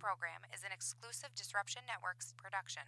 program is an exclusive Disruption Networks production.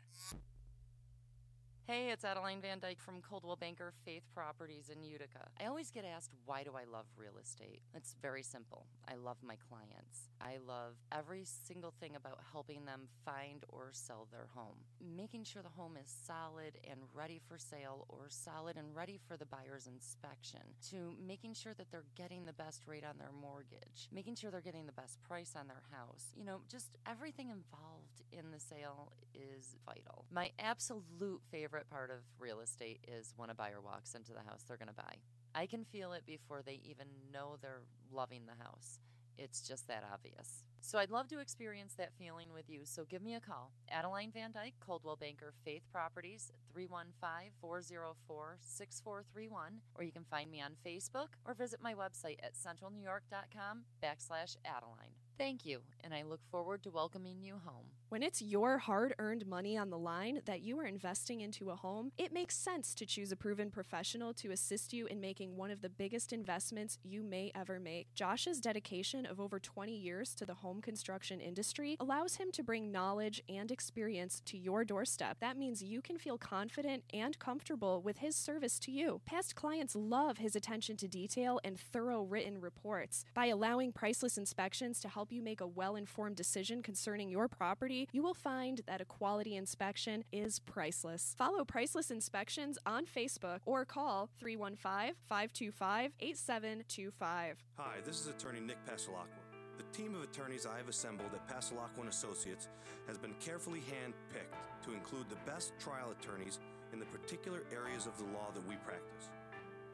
Hey, it's Adeline Van Dyke from Coldwell Banker Faith Properties in Utica. I always get asked, why do I love real estate? It's very simple. I love my clients. I love every single thing about helping them find or sell their home. Making sure the home is solid and ready for sale, or solid and ready for the buyer's inspection, to making sure that they're getting the best rate on their mortgage, making sure they're getting the best price on their house. You know, just everything involved in the sale is vital. My absolute favorite part of real estate is when a buyer walks into the house they're going to buy. I can feel it before they even know they're loving the house. It's just that obvious. So I'd love to experience that feeling with you, so give me a call. Adeline Van Dyke, Coldwell Banker Faith Properties, 315-404-6431, or you can find me on Facebook or visit my website at centralnewyork.com/Adeline. Thank you, and I look forward to welcoming you home. When it's your hard-earned money on the line that you are investing into a home, it makes sense to choose a proven professional to assist you in making one of the biggest investments you may ever make. Josh's dedication of over 20 years to the home construction industry allows him to bring knowledge and experience to your doorstep. That means you can feel confident and comfortable with his service to you. Past clients love his attention to detail and thorough written reports. By allowing Priceless Inspections to help you make a well-informed decision concerning your property, you will find that a quality inspection is priceless. Follow Priceless Inspections on Facebook or call 315-525-8725. Hi, this is attorney Nick Pasalacqua. The team of attorneys I have assembled at Pasalacqua & Associates has been carefully hand-picked to include the best trial attorneys in the particular areas of the law that we practice.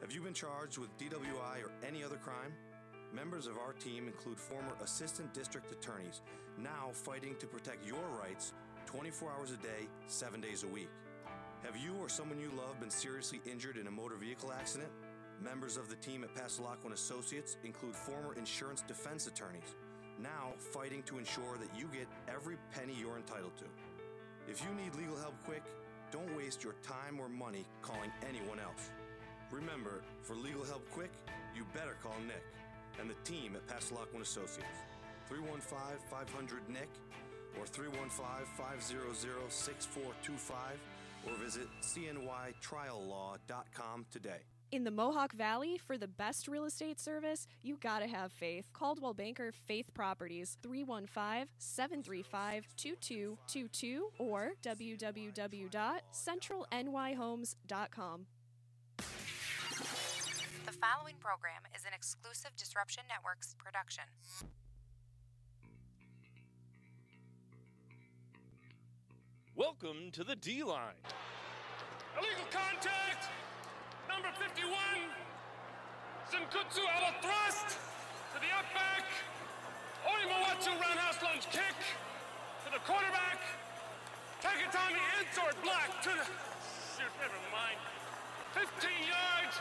Have you been charged with DWI or any other crime? Members of our team include former assistant district attorneys, now fighting to protect your rights 24 hours a day, 7 days a week. Have you or someone you love been seriously injured in a motor vehicle accident? Members of the team at Pasalacqua & Associates include former insurance defense attorneys, now fighting to ensure that you get every penny you're entitled to. If you need legal help quick, don't waste your time or money calling anyone else. Remember, for legal help quick, you better call Nick and the team at Pasalacqua & Associates. 315-500-NICK or 315-500-6425 or visit cnytriallaw.com today. In the Mohawk Valley, for the best real estate service, you gotta have faith. Coldwell Banker Faith Properties, 315-735-2222 or www.centralnyhomes.com. The following program is an exclusive Disruption Networks production. Welcome to the D-Line. Illegal contact! Number 51! Senkutsu out of thrust! To the up back! Orimawatsu roundhouse lunge kick! To the quarterback! Takatami Answer block to the... Shoot, never mind. 15 yards!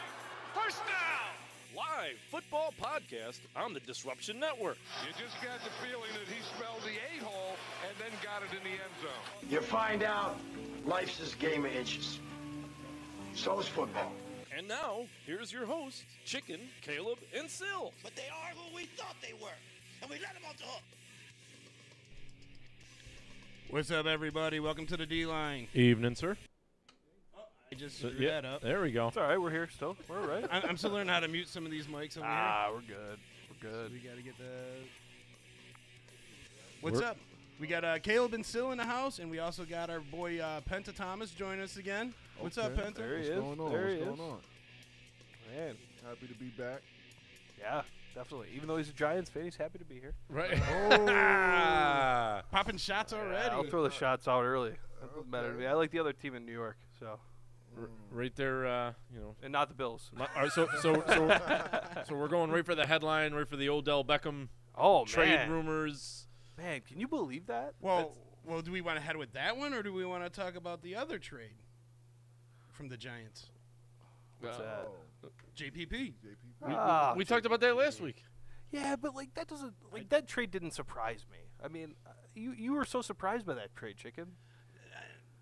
First down! Live football podcast on the Disruption Network. You just got the feeling that he spelled the a-hole and then got it in the end zone. You find out life's this game of inches. So is football. And now, here's your hosts, Chicken, Caleb, and Sil. But they are who we thought they were, and we let them off the hook. What's up, everybody? Welcome to the D-Line. Evening, sir. I just screwed that up. There we go. It's all right. We're here still. We're all right. I'm still learning how to mute some of these mics over here. We're good. We're good. So we got to get the... What's up? We got Caleb and Sil in the house, and we also got our boy Penta Thomas joining us again. What's up, Penta? There he is. What's going on? There What's he is. going on? Man. Happy to be back. Yeah, definitely. Even though he's a Giants fan, he's happy to be here. Right. Oh. Popping shots already. Yeah, I'll throw the shots out early. That doesn't matter to me. I like the other team in New York, so. Right there, And not the Bills. So we're going right for the headline, right for the Odell Beckham trade rumors. Man, can you believe that? Well, do we want to head with that one, or do we want to talk about the other trade from the Giants? What's that? JPP. We talked about that last week. Yeah, but that doesn't that trade didn't surprise me. I mean, you were so surprised by that trade, Chicken.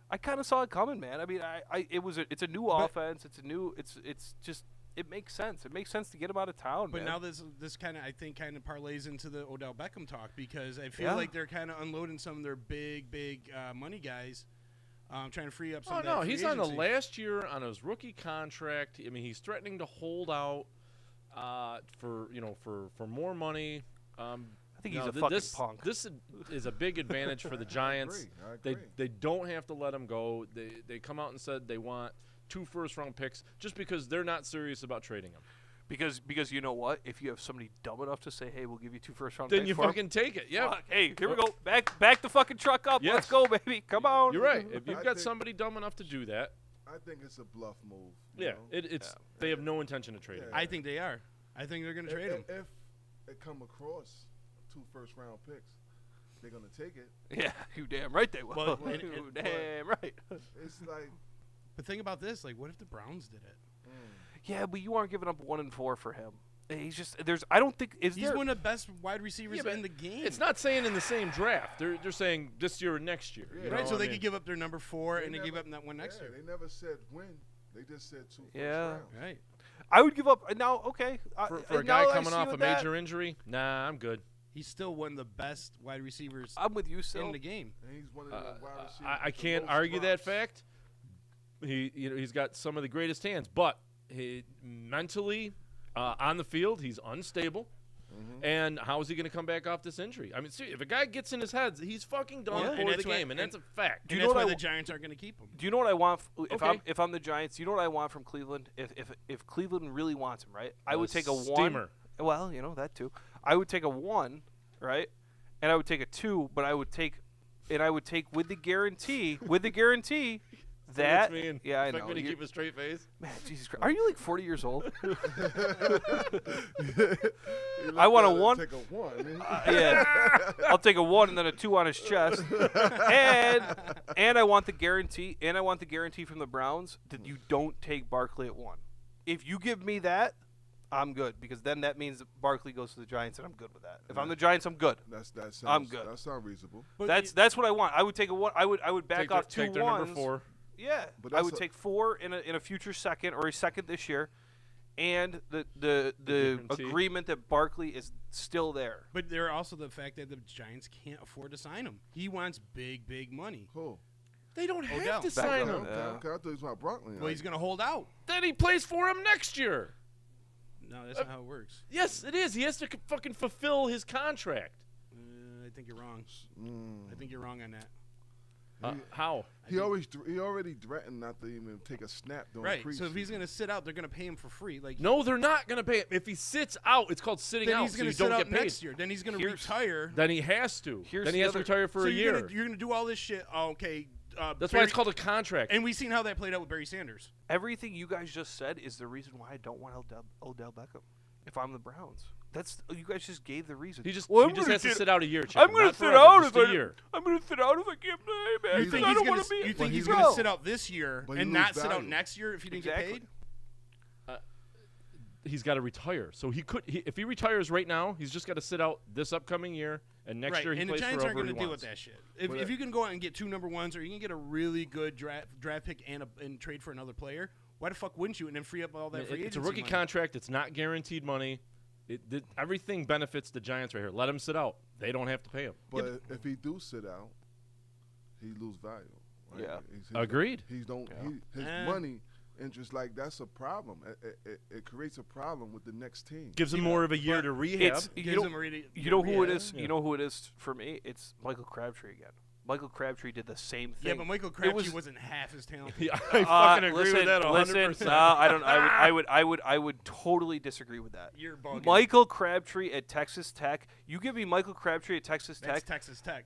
I kind of saw it coming, man. I mean, it's a new offense. It's just it makes sense. It makes sense to get him out of town. But man. now this kind of I think kind of parlays into the Odell Beckham talk because I feel like they're kind of unloading some of their big money guys, trying to free up some. Oh of that no, free he's on the agency. last year on his rookie contract. I mean, he's threatening to hold out for more money. I think he's a fucking punk. This is a big advantage for the Giants. I agree. They don't have to let him go. They come out and said they want 2 first-round picks just because they're not serious about trading him. Because you know what? If you have somebody dumb enough to say, "Hey, we'll give you 2 first-round Then picks," you for him, fucking take it. Yeah. fuck, hey, here we go. Back the fucking truck up. Yes. Let's go, baby. Come on. You're right. If you've I got think- somebody dumb enough to do that, I think it's a bluff move. yeah, You know? they have no intention of trading him. I think they are. I think they're going to trade him. If it come across 2 first-round picks, they're gonna take it. Yeah, you damn right they will. Well, You damn right. It's like, But think about this: like, what if the Browns did it? Yeah, but you aren't giving up 1 and 4 for him. He's just I don't think He's one of the best wide receivers but in the game. It's not saying in the same draft. They're saying this year or next year. Yeah. You right. know So what they I could mean? give up their number 4 and they give never- up that one next year. They never said when. They just said 2 Yeah. first rounds. Right. I would give up now. Okay, For a guy coming off a major injury, nah, I'm good. He's still one of the best wide receivers I'm with you, Sil. in the game. And he's one of the wide receivers. I with the can't most argue that drops. fact. He's got some of the greatest hands, but mentally on the field he's unstable. And how is he going to come back off this injury? I mean, see, if a guy gets in his head, he's fucking done Yeah, and for the that's why- game, and that's a fact. Do you And know that's what why I the Giants aren't going to keep him. Do you know what I want Okay. if I'm the Giants? You know what I want from Cleveland? If Cleveland really wants him, right? I would take a 1. steamer. Well, you know that too. I would take a 1, right? And I would take a 2, but I would take with the guarantee that yeah, I know. Expect me to You- keep a straight face. Man, Jesus Christ. Are you like 40 years old? You I want a look 1. at it, Take a 1. Yeah, I'll take a 1 and then a 2 on his chest, and I want the guarantee, from the Browns that you don't take Barkley at 1. If you give me that, I'm good because then that means that Barkley goes to the Giants and I'm good with that. If I'm the Giants, I'm good. I'm good. That sounds reasonable. But That's what I want. I would take a 1. I would back off 2 take their ones. number 4. Yeah, But I that's would a- take 4 in a future second or a second this year, and the guarantee. agreement that Barkley is still there. But there are also the fact that the Giants can't afford to sign him. He wants big money. Cool. They don't have Odell. to sign Beckham. him. I thought he was my Brooklyn. Well, he's going to hold out. Then he plays for him next year. No, that's not how it works. Yes, it is. He has to fucking fulfill his contract. I think you're wrong. I think you're wrong on that. How? He already threatened not to even take a snap during Right. preseason. So if he's going to sit out, they're going to pay him for free. Like No, they're not going to pay him. If he sits out, it's called sitting then out, he's so going you to sit don't out get paid. next year. Then he's going to Here's- retire. Then he has to. Here's Then he the has to other- retire for so a you're year. going to do all this shit. Oh, okay. That's why it's called a contract. And we've seen how that played out with Barry Sanders. Everything you guys just said is the reason why I don't want Odell Beckham. If I'm the Browns, you guys just gave the reason. He just Well, he just has to sit out a year. I'm Chicken, going not to sit forever, out just if a year. I'm going to sit out if I can't play, man. You think I he's don't going want to be. to? You think he's Well, going to sit out this year But he and lose not sit out value. next year if he didn't Exactly. get paid? He's got to retire. So if he retires right now, he's just got to sit out this upcoming year, and next Right. year he And the plays Giants for aren't whoever going to he deal wants. with that shit. If, But if you can go out and get 2 number 1s, or you can get a really good draft pick and trade for another player, why the fuck wouldn't you? And then free up all that free It's a agency rookie money? contract. It's not guaranteed money. Everything benefits the Giants right here. Let him sit out. They don't have to pay him. But if he do sit out, he lose value. Right? Yeah. Agreed. His Eh. money interest, like, that's a problem. It creates a problem with the next team. Gives him more of a year to rehab. It's Gives you know, him a really you know who it rehab. is. You know who it is for me. It's Michael Crabtree again. Michael Crabtree did the same thing. Yeah, but Michael Crabtree wasn't half as talented. Yeah, I fucking agree with that 100%. Listen, no, I don't. I would totally disagree with that. You're bugging. Michael Crabtree at Texas Tech. You give me Michael Crabtree at Texas That's Tech. Texas Tech.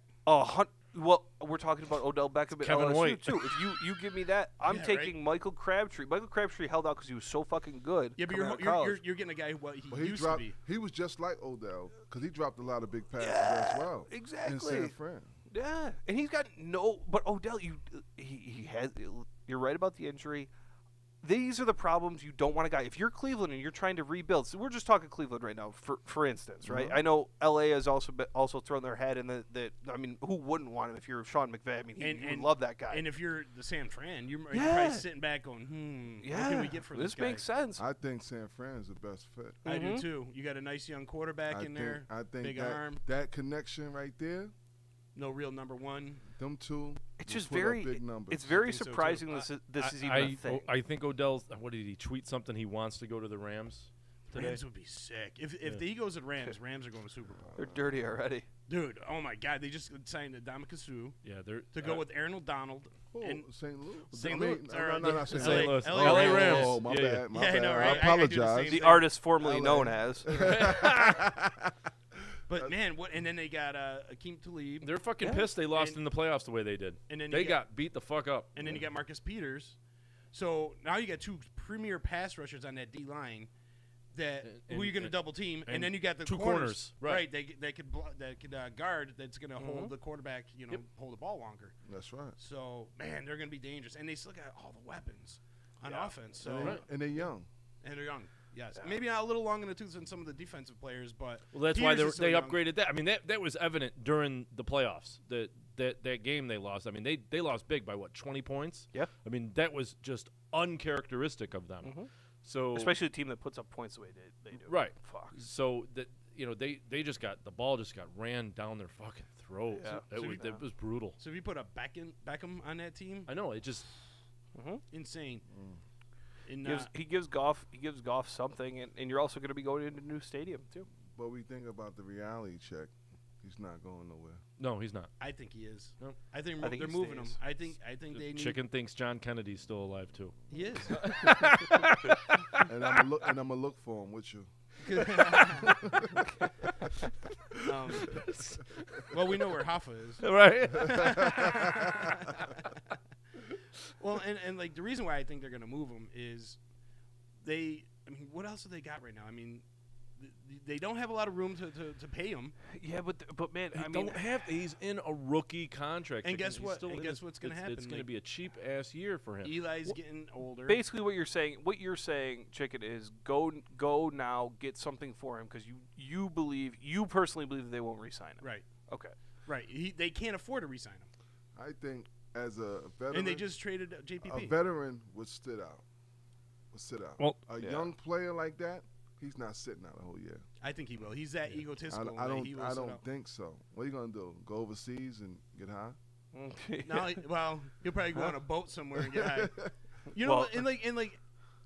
Well, we're talking about Odell Beckham at Kevin LSU White. too. If you give me that, I'm Yeah, taking right. Michael Crabtree. Michael Crabtree held out because he was so fucking good. Yeah, but coming out of college. you're getting a guy who he But he used dropped. to be. He was just like Odell because he dropped a lot of big passes as well. exactly. In San Fran. Yeah, and he's got no. But Odell, he has. You're right about the injury. these are the problems you don't want to guy. If you're Cleveland and you're trying to rebuild, so we're just talking Cleveland right now, for instance, right? I know L.A. has also thrown their head in the I mean, who wouldn't want him if you're Sean McVay? I mean, you would love that guy. And if you're the San Fran, you're probably sitting back going, what can we get for this guy? This makes sense. I think San Fran is the best fit. I do too. You got a nice young quarterback in there. I think big arm. That connection right there. No real number one. Them two. It's just big numbers. It's very surprising this is even a thing. I think Odell. What did he tweet? Something he wants to go to the Rams today. Rams would be sick if the Eagles and Rams are going to Super Bowl. They're dirty already. Dude, oh my God! They just signed Dominic Sue. Yeah, they're to go with Aaron O'Donnell and St. Louis. St. Louis. No, St. Louis. LA Rams. Oh, my bad. My bad. I know, right? I apologize. The artist formerly known as. But man, what? And then they got Akeem Talib. They're fucking pissed they lost in the playoffs the way they did. And then they got beat the fuck up. And then you got Marcus Peters. So now you got two premier pass rushers on that D line. Who you're going to double team, and then you got the two corners, right? They could guard. That's going to hold the quarterback. Hold the ball longer. That's right. So man, they're going to be dangerous, and they still got all the weapons on offense. So and they're young. Yes, maybe not a little long in the tooth than some of the defensive players, but that's why they upgraded that. I mean, that was evident during the playoffs. That game they lost. I mean, they lost big by 20 points. Yeah. I mean, that was just uncharacteristic of them. So especially a team that puts up points the way they do. Right. Fuck. So that they just got the ball just got ran down their fucking throats. Yeah. It was brutal. So if you put a Beckham on that team, I know it just insane. He gives Goff something, and you're also going to be going into a new stadium too. But we think about the reality check. He's not going nowhere. No, he's not. I think he is. No. I think they're moving him. I think they need. Chicken thinks John Kennedy's still alive too. He is. And I'm gonna look for him with you. Well, we know where Hoffa is. Right. Well, and like the reason why I think they're going to move him is what else do they got right now? I mean, they don't have a lot of room to pay him. Yeah, but man, he's in a rookie contract. And guess what? Guess what's going to happen? It's going to be a cheap ass year for him. Eli's getting older. Basically, what you're saying, Chicken, is go now, get something for him because you personally believe that they won't re-sign him. Right. Okay. Right. They can't afford to re-sign him. I think as a veteran, and they just traded JPP. A veteran would sit out. Well, a young player like that, he's not sitting out a whole year. I think he will. He's that egotistical. I don't think so. What are you gonna do? Go overseas and get high? No, he'll probably go on a boat somewhere and get high. You know, and like.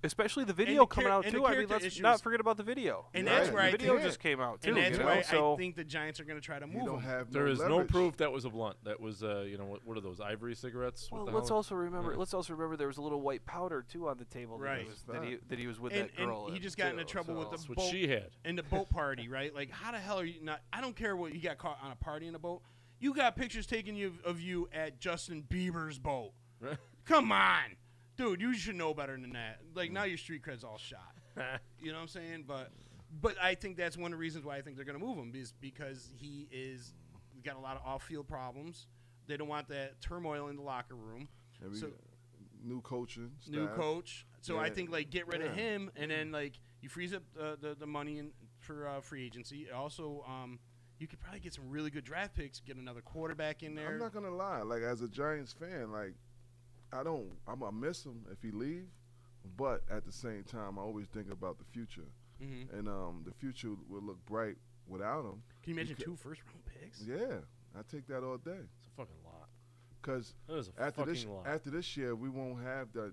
Especially the video coming out too. I mean, let's not forget about the video. And that's where the video just came out too. And that's why I think the Giants are going to try to move him. There is no proof that was a blunt. That was, what are those ivory cigarettes? Well, let's also remember there was a little white powder too on the table. Right. That he was with that girl. And he just got into trouble with the boat. What she had. And the boat party, right? Like, how the hell are you not? I don't care what you got caught on a party in a boat. You got pictures taken of you at Justin Bieber's boat. Right. Come on. Dude, you should know better than that. Like, now your street cred's all shot. You know what I'm saying? But I think that's one of the reasons why I think they're going to move him is because he's got a lot of off-field problems. They don't want that turmoil in the locker room. New coaching staff. New coach. So I think, like, get rid of him, and then, like, you freeze up the money for free agency. Also, you could probably get some really good draft picks, get another quarterback in there. I'm not going to lie. Like, as a Giants fan, like, I'm gonna miss him if he leave, but at the same time, I always think about the future, and the future will look bright without him. Can you imagine 2 first-round picks? Yeah, I take that all day. It's a fucking lot. Because after this year, we won't have that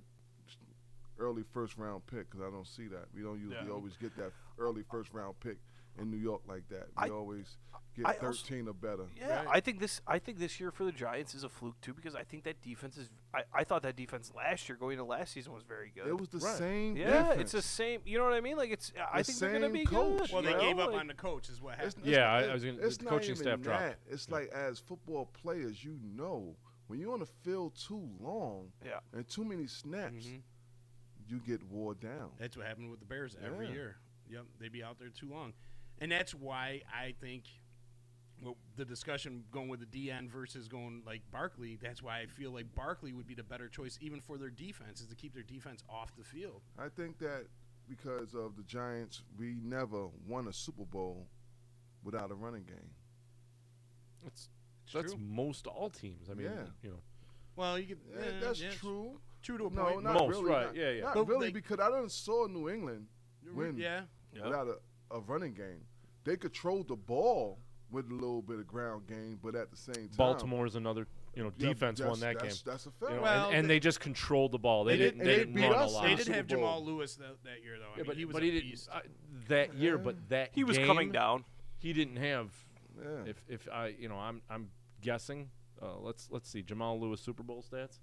early first-round pick because I don't see that. We don't usually always get that early first-round pick in New York like that. We always get 13 or better. Yeah, right. I think this year for the Giants is a fluke too because I think that defense is. I thought that defense last year going into last season was very good. It was the same. Yeah, defense. it's the same. You know what I mean? Like it's. I think they're going to be coach. good. Well, they gave up on the coach, is what happened. The coaching staff dropped. It's like as football players, you know, when you're on the field too long, and too many snaps, you get wore down. That's what happened with the Bears every year. Yep, they'd be out there too long. And that's why I think the discussion going with the DN versus going like Barkley, that's why I feel like Barkley would be the better choice even for their defense, is to keep their defense off the field. I think that because of the Giants, we never won a Super Bowl without a running game. That's most all teams. I mean, you know. Well, you could. That's true. True to a no, point. Not most, really, right? Yeah. Not really, because I done saw New England win without a running game. They controlled the ball with a little bit of ground game, but at the same time, Baltimore's another, defense won that game. That's a fact. You know, and they just controlled the ball. They didn't run a lot. They did have Jamal Lewis that year, though. I mean, he was a beast. That year, but he was coming down. He didn't have. If I, I'm guessing. Let's see Jamal Lewis Super Bowl stats.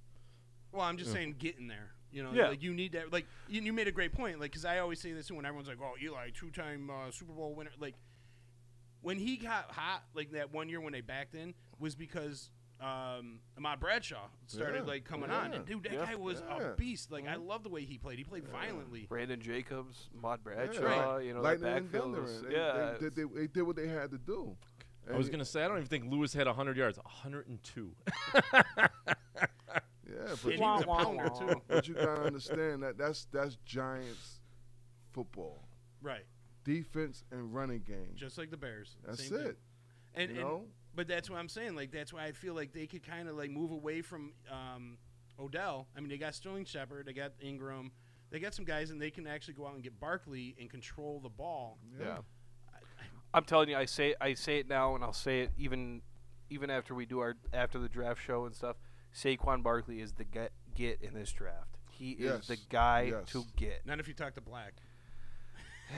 Well, I'm just saying getting there. Like you need that. Like you made a great point. Like, because I always say this too when everyone's like, "Oh, Eli, 2-time Super Bowl winner." Like when he got hot, like that one year when they backed in, was because Ahmad Bradshaw started coming on. And dude, that guy was a beast. Like I love the way he played. He played violently. Brandon Jacobs, Ahmad Bradshaw, Lightning that and backfield. They did what they had to do. I was going to say, I don't even think Lewis had 100 yards. 102. Yeah, but he was a pounder too. But you gotta understand that's Giants football, right? Defense and running game, just like the Bears. That's Same it. Thing. And but that's what I'm saying. Like that's why I feel like they could kind of like move away from Odell. I mean, they got Sterling Shepard, they got Ingram, they got some guys, and they can actually go out and get Barkley and control the ball. Yeah. I'm telling you, I say it now, and I'll say it even after we do after the draft show and stuff. Saquon Barkley is the get in this draft. He is the guy to get. Not if you talk to Black.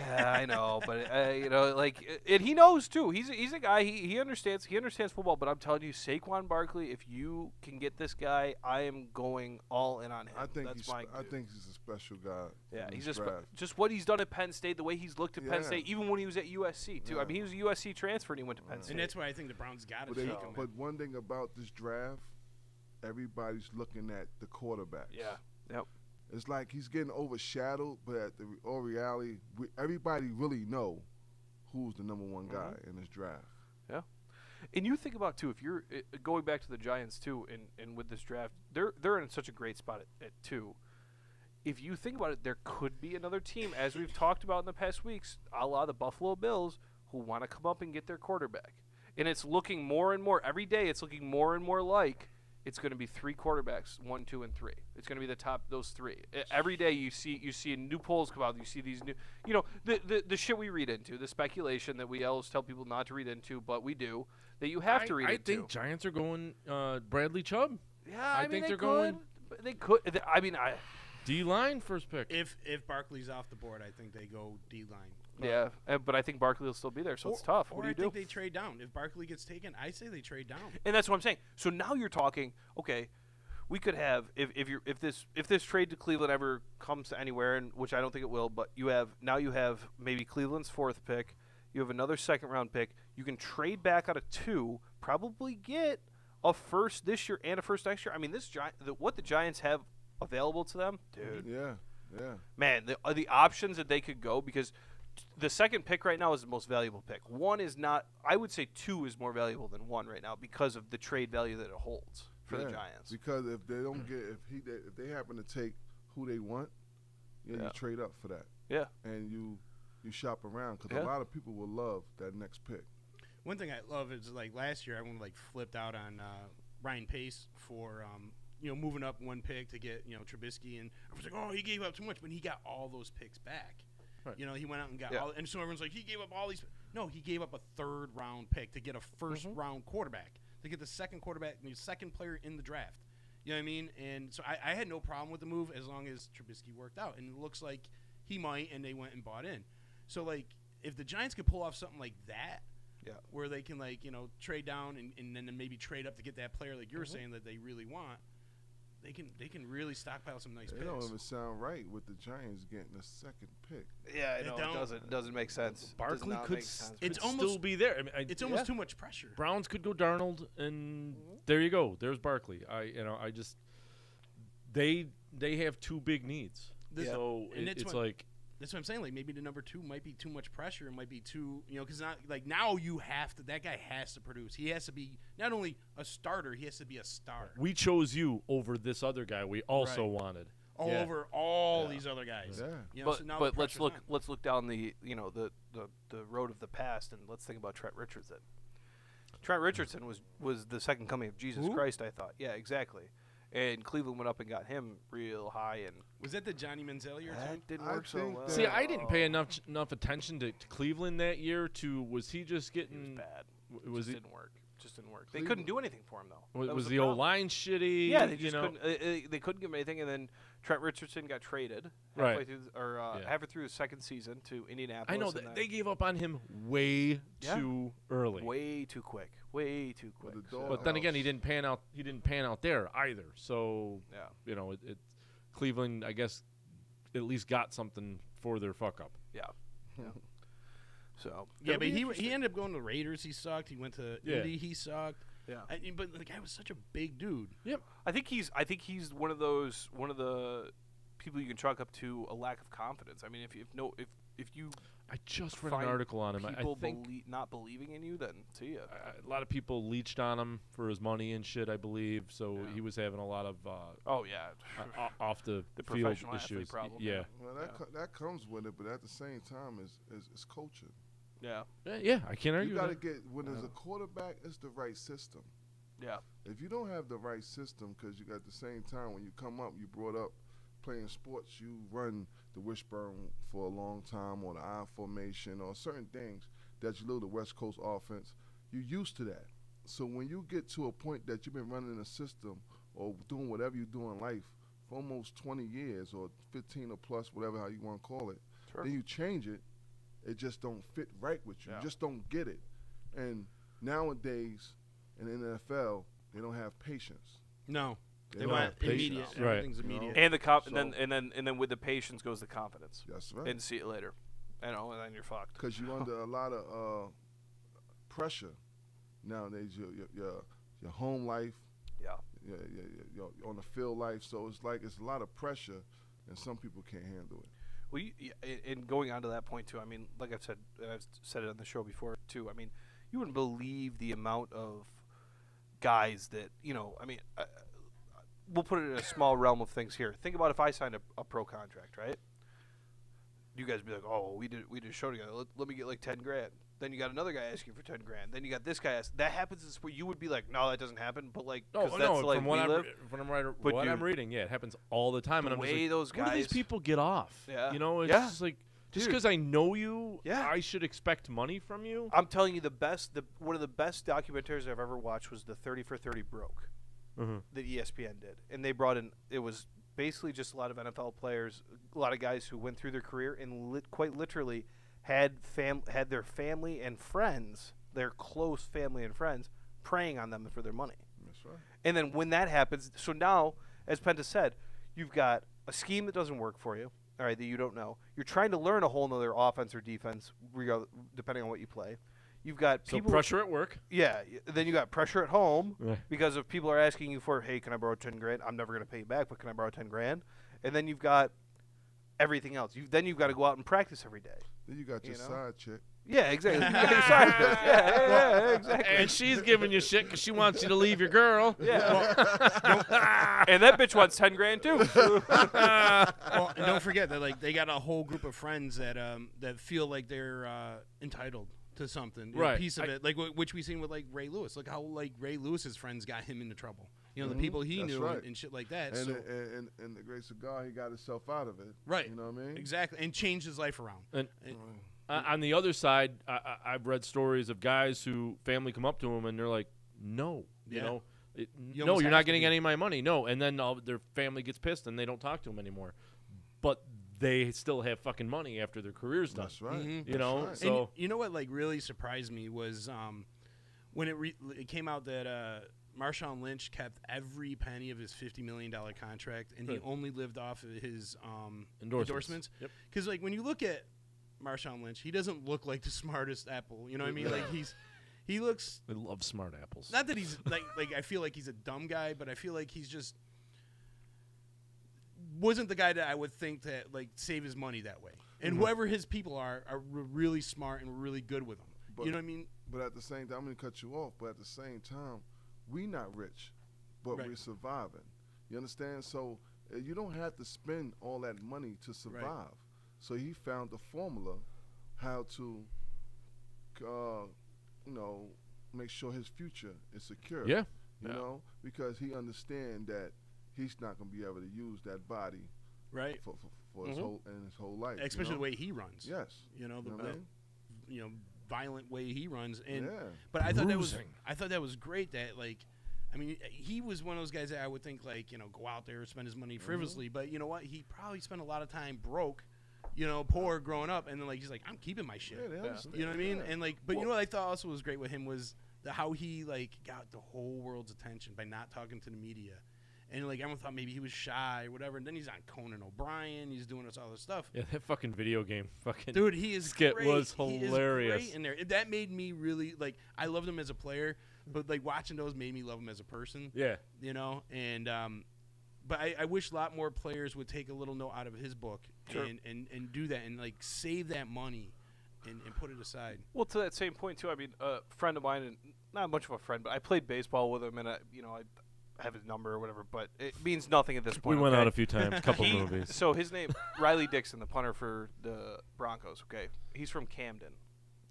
Yeah, I know, but and he knows too. He's a guy. He understands football. But I'm telling you, Saquon Barkley, if you can get this guy, I am going all in on him. I think he's a special guy. Yeah, he's just what he's done at Penn State, the way he's looked at Penn State, even when he was at USC too. I mean, he was a USC transfer and he went to Penn State. And that's why I think the Browns got to take him. But one thing about this draft, everybody's looking at the quarterbacks. Yeah. Yep. It's like he's getting overshadowed, but at the reality, everybody really know who's the number one guy in this draft. Yeah. And you think about, too, if you're going back to the Giants, too, and with this draft, they're in such a great spot at 2. If you think about it, there could be another team, as we've talked about in the past weeks, a la the Buffalo Bills, who want to come up and get their quarterback. And it's looking more and more, every day it's looking more and more like it's going to be 3 quarterbacks, 1, 2, and 3. It's going to be the top those 3. Every day you see new polls come out. You see these new, the shit we read into, the speculation that we always tell people not to read into, but we do. That you have to read into. I think Giants are going Bradley Chubb. Yeah, I think they're going. They could. I mean, D-line first pick. If Barkley's off the board, I think they go D-line. Yeah, but I think Barkley will still be there, so it's tough. What do you do? I think they trade down. If Barkley gets taken, I say they trade down. And that's what I'm saying. So now you're talking, okay, we could have if this trade to Cleveland ever comes to anywhere, and which I don't think it will, but you have maybe Cleveland's 4th pick, you have another 2nd round pick. You can trade back out of 2, probably get a first this year and a first next year. I mean, what the Giants have available to them, dude. Yeah. Man, the options that they could go, because the 2nd pick right now is the most valuable pick. 1 is not. I would say 2 is more valuable than 1 right now because of the trade value that it holds for the Giants. Because if they don't get if they happen to take who they want, you trade up for that. Yeah. And you shop around because a lot of people will love that next pick. One thing I love is like last year everyone flipped out on Ryan Pace for moving up 1 pick to get Trubisky, and I was like, oh, he gave up too much, but he got all those picks back. Right. He went out and got all, and so everyone's like, he gave up all these. No, he gave up a 3rd round pick to get a 1st round quarterback, to get the 2nd quarterback, the 2nd player in the draft. You know what I mean? And so I had no problem with the move as long as Trubisky worked out, and it looks like he might, and they went and bought in. So if the Giants could pull off something like that, where they can trade down and then maybe trade up to get that player like you're saying that they really want. They can really stockpile some nice picks. It don't even sound right with the Giants getting the 2nd pick. Yeah, it doesn't make sense. Barkley could still be there. I mean, it's almost too much pressure. Browns could go Darnold, and there you go. There's Barkley. They have 2 big needs. So it's like That's what I'm saying. Like maybe the number 2 might be too much pressure. It might be too, because not like now you have to. That guy has to produce. He has to be not only a starter. He has to be a star. We chose you over this other guy we also wanted. Over all these other guys. Yeah. But let's look down the the road of the past, and let's think about Trent Richardson. Trent Richardson was the second coming of Jesus Christ, I thought. Yeah, exactly. And Cleveland went up and got him real high. And was that the Johnny Manziel year too? Didn't work so well. See, I didn't pay enough attention to Cleveland that year. Was he just getting? It was bad. Was it didn't work. Just didn't work. They couldn't do anything for him though. Was the old line shitty? Yeah, they just couldn't. They couldn't give him anything, and then Trent Richardson got traded halfway through, halfway through the second season to Indianapolis. I know they gave up on him way too early, way too quick. But then again, he didn't pan out. He didn't pan out there either. So Cleveland, I guess, at least got something for their fuck up. Yeah. So but he ended up going to the Raiders. He sucked. He went to Indy. He sucked. Yeah. But the guy was such a big dude. Yep. I think he's one of the people you can chalk up to a lack of confidence. I mean, if you I just read an article on him. I think not believing in you, then see ya. A lot of people leached on him for his money and shit, I believe. So he was having a lot of off the field issues. Problem. Yeah. Well, that comes with it, but at the same time, it's coaching. Yeah. Yeah, I can't argue. You got to get when there's a quarterback, it's the right system. Yeah. If you don't have the right system, because you got the same time when you come up, you brought up playing sports, you run the wishbone for a long time or the I formation or certain things that you know the West Coast offense, you're used to that. So when you get to a point that you've been running a system or doing whatever you do in life for almost 20 years or 15 or plus, whatever how you want to call it, then you change it, it just don't fit right with you. You just don't get it. And nowadays in the NFL, they don't have patience. No. They want immediate. Right. Everything's immediate. And and then with the patience goes the confidence. That's right. And see it later. And then you're fucked. Because you're under a lot of pressure nowadays. Your home life. Yeah. Your on the field life. So it's a lot of pressure, and some people can't handle it. Well, and going on to that point too. I mean, like I've said it on the show before too. I mean, you wouldn't believe the amount of guys that I mean. We'll put it in a small realm of things here. Think about if I signed a pro contract, right? You guys would be like, oh, we did a show together. Let me get like $10,000. Then you got another guy asking for $10,000. Then you got this guy asking. That happens is where you would be like, no, that doesn't happen. But like, that's like from what I'm reading, it happens all the time. And I'm just like, those guys, where do these people get off? Yeah. It's just like, just because I know you, I should expect money from you. I'm telling you, one of the best documentaries I've ever watched was the 30 for 30 Broke. That ESPN did, and they brought in. It was basically just a lot of NFL players, a lot of guys who went through their career and quite literally had their family and friends, their close family and friends, preying on them for their money. That's right. And then when that happens, so now, as Penta said, you've got a scheme that doesn't work for you. All right, that you don't know. You're trying to learn a whole nother offense or defense, depending on what you play. You've got people pressure at work. Yeah. Then you got pressure at home because if people are asking you for, hey, can I borrow $10,000? I'm never going to pay you back, but can I borrow $10,000? And then you've got everything else. Then you've got to go out and practice every day. Then you got your side chick. Yeah, exactly. You got your side chick. Yeah, exactly. And she's giving you shit because she wants you to leave your girl. Yeah. And that bitch wants $10,000 too. Well, and don't forget that they got a whole group of friends that feel like they're entitled to something, a piece of it, which we seen with Ray Lewis. Look how Ray Lewis's friends got him into trouble. The people he knew and shit like that. And the great cigar, he got himself out of it. Right. You know what I mean? Exactly, and changed his life around. And on the other side, I've read stories of guys who family come up to him and they're like, "No, no, you're not getting any of my money, no." And then their family gets pissed and they don't talk to him anymore. But they still have fucking money after their career's done. That's right. Mm-hmm. So and you know what really surprised me was when it came out that Marshawn Lynch kept every penny of his $50 million contract, and he only lived off of his endorsements. Because when you look at Marshawn Lynch, he doesn't look like the smartest apple. You know what I mean? He looks. I love smart apples. Not that he's like I feel like he's a dumb guy, but I feel like he's just. wasn't the guy that I would think that like save his money that way. And whoever his people are really smart and really good with him. But, you know what I mean? But at the same time, I'm going to cut you off, but at the same time, we not rich, but we're surviving. You understand? So you don't have to spend all that money to survive. Right. So he found the formula how to, make sure his future is secure. Yeah. You know, because he understands that he's not going to be able to use that body for his whole life. Especially the way he runs. Yes. You know, the violent way he runs. And but I thought that was great that like I mean, he was one of those guys that I would think like, go out there and spend his money frivolously, but you know what? He probably spent a lot of time broke, poor growing up, and then like he's like, I'm keeping my shit. You know what I mean? And like, but you know what I thought also was great with him was how he like got the whole world's attention by not talking to the media. And like everyone thought maybe he was shy or whatever, and then he's on Conan O'Brien. He's doing this all this stuff. Yeah, that fucking video game, dude, he is skit great. was hilarious. He is great in there. That made me really like. I loved him as a player, but like watching those made me love him as a person. Yeah, and but I wish a lot more players would take a little note out of his book and do that and like save that money and put it aside. Well, to that same point too. I mean, a friend of mine, and not much of a friend, but I played baseball with him, and I have his number or whatever, but it means nothing at this point. We went out a few times, a couple movies. So his name, Riley Dixon, the punter for the Broncos. Okay, he's from Camden.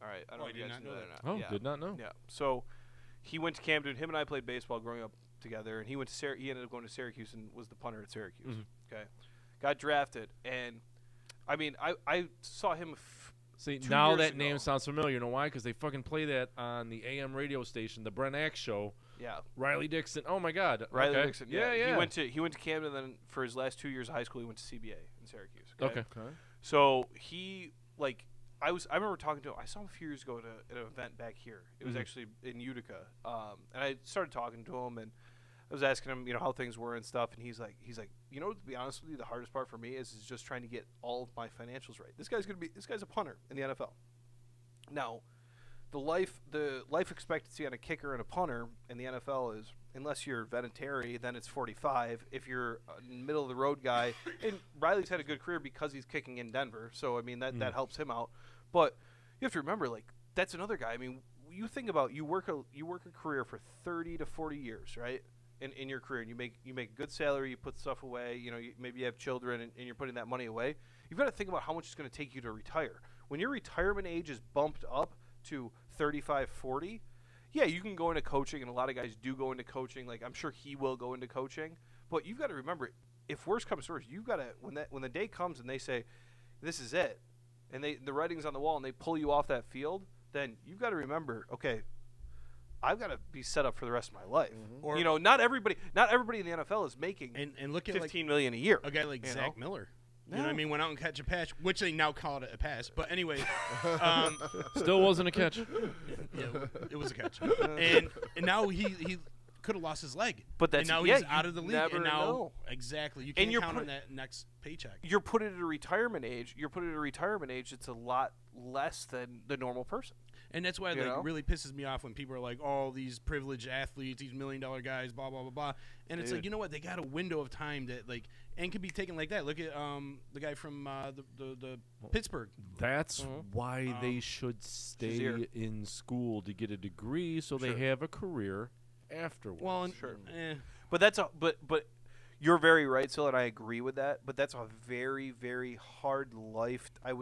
All right, I don't know if you guys know that or not. Oh, did not know. Yeah, so he went to Camden. Him and I played baseball growing up together, and he went to he ended up going to Syracuse and was the punter at Syracuse. Okay, got drafted, and I mean, I saw him. See, now that name sounds familiar. You know why? Because they fucking play that on the AM radio station, the Brent Axe show. Yeah, Riley Dixon. Oh my God, Riley Dixon. Yeah. He went to Camden. Then for his last 2 years of high school, he went to CBA in Syracuse. Okay. So he I remember talking to him. I saw him a few years ago at an event back here. It was actually in Utica, and I started talking to him, and I was asking him, how things were and stuff. And he's like, to be honest with you, the hardest part for me is just trying to get all of my financials right. This guy's a punter in the NFL. Now, the life expectancy on a kicker and a punter in the NFL is, unless you're Vinatieri, then it's 45. If you're a middle of the road guy, and Riley's had a good career because he's kicking in Denver, so I mean that helps him out. But you have to remember, like, that's another guy. I mean, you think about you work a career for 30 to 40 years, right? In your career, and you make a good salary, you put stuff away, maybe you have children, and you're putting that money away. You've got to think about how much it's going to take you to retire. When your retirement age is bumped up to 35, 40, yeah, you can go into coaching, and a lot of guys do go into coaching. Like, I'm sure he will go into coaching, but you've got to remember, if worse comes to worse, you've got to when the day comes and they say this is it, and the writing's on the wall, and they pull you off that field, then you've got to remember, okay, I've got to be set up for the rest of my life. Or, not everybody in the NFL is making and look at $15 million a year. A guy like Zach Miller. You know what I mean? Went out and catch a pass, which they now call it a pass. But anyway. Still wasn't a catch. Yeah, it was a catch. And now he could have lost his leg. But that's, and now he's out of the league. Never and now, know. Exactly. You can't count on that next paycheck. You're put at a retirement age. It's a lot less than the normal person. And that's why it really pisses me off when people are like, oh, these privileged athletes, these $1 million guys, blah, blah, blah, blah. And it's like, you know what? They got a window of time that, like, and can be taken like that. Look at the guy from the Pittsburgh. That's why they should stay in school to get a degree so they have a career afterwards. Well, but that's but you're very right, Sil, and I agree with that. But that's a very, very hard life. I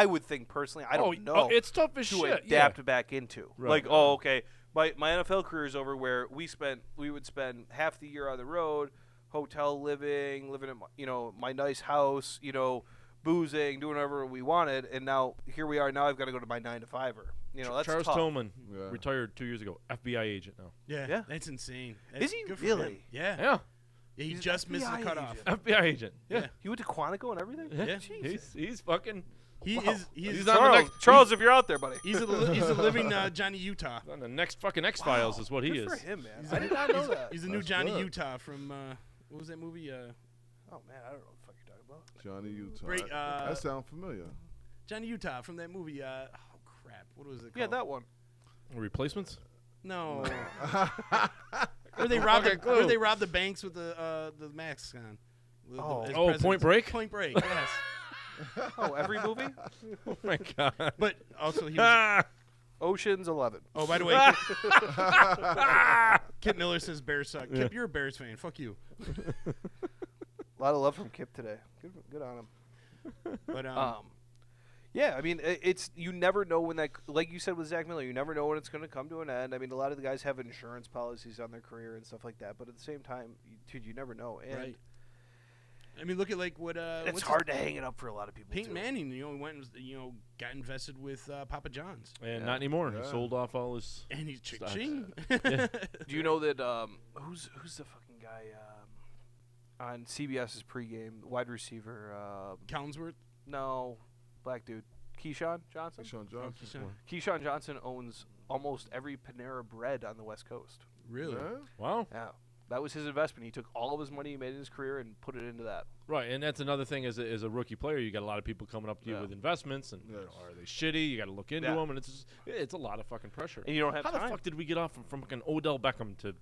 would think personally. I don't know. It's tough as to shit. Adapt back into. Right. Like, okay, my NFL career is over, where we would spend half the year on the road, hotel living at my nice house, boozing, doing whatever we wanted, and now here we are. Now I've got to go to my 9-to-5-er. That's Charles tough. Tillman retired 2 years ago. FBI agent now. Yeah. That's insane. Is he good really? Yeah. He just missed the cutoff. FBI agent. Yeah. He went to Quantico and everything? Yeah. He's fucking... He's Charles, if you're out there, buddy. He's a living Johnny Utah. On the next fucking X-Files is what he is. Good for him, man. I did not know that. He's the new Johnny Utah from, what was that movie? Oh, man, I don't know what the fuck you're talking about. Johnny Utah. Great, that sounds familiar. Johnny Utah from that movie. Oh, crap. What was it called? Yeah, that one. Replacements? No. Where they robbed the banks with the masks on. Point Break? Point Break, yes. Oh, every movie? Oh, my God. But also he was... Ocean's 11. Oh, by the way, Kip Miller says Bears suck. Kip, you're a Bears fan. Fuck you. A lot of love from Kip today. Good on him. But yeah, I mean, it's you never know when that, like you said with Zach Miller, you never know when it's going to come to an end. I mean, a lot of the guys have insurance policies on their career and stuff like that, but at the same time, dude, you never know. And right. I mean, look at like what. It's hard to hang it up for a lot of people. Peyton Manning, went and got invested with Papa John's. And not anymore. Yeah. He sold off all his. And he's ching. Yeah. Do you know that? Who's the fucking guy on CBS's pregame wide receiver? Collinsworth? No, black dude. Keyshawn Johnson. Keyshawn Johnson owns almost every Panera Bread on the West Coast. Really? Yeah. Wow. Yeah. That was his investment. He took all of his money he made in his career and put it into that. Right, and that's another thing as a rookie player. You got a lot of people coming up to you with investments, and are they shitty? You got to look into them, and it's a lot of fucking pressure. And you don't have How time. the fuck did we get off from fucking Odell Beckham to?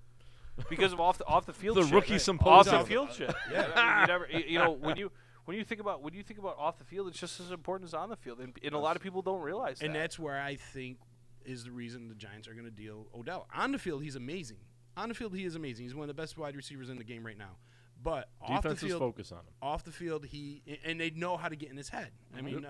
Because of off the field. The shit, rookie right? symposium. Off the field shit. Yeah. I mean, you never. When you think about off the field, it's just as important as on the field, and a lot of people don't realize that. And that's where I think is the reason the Giants are going to deal Odell. On the field, he's amazing. On the field, he is amazing. He's one of the best wide receivers in the game right now. But off the field, focus on him. Off the field, and they know how to get in his head. I mean,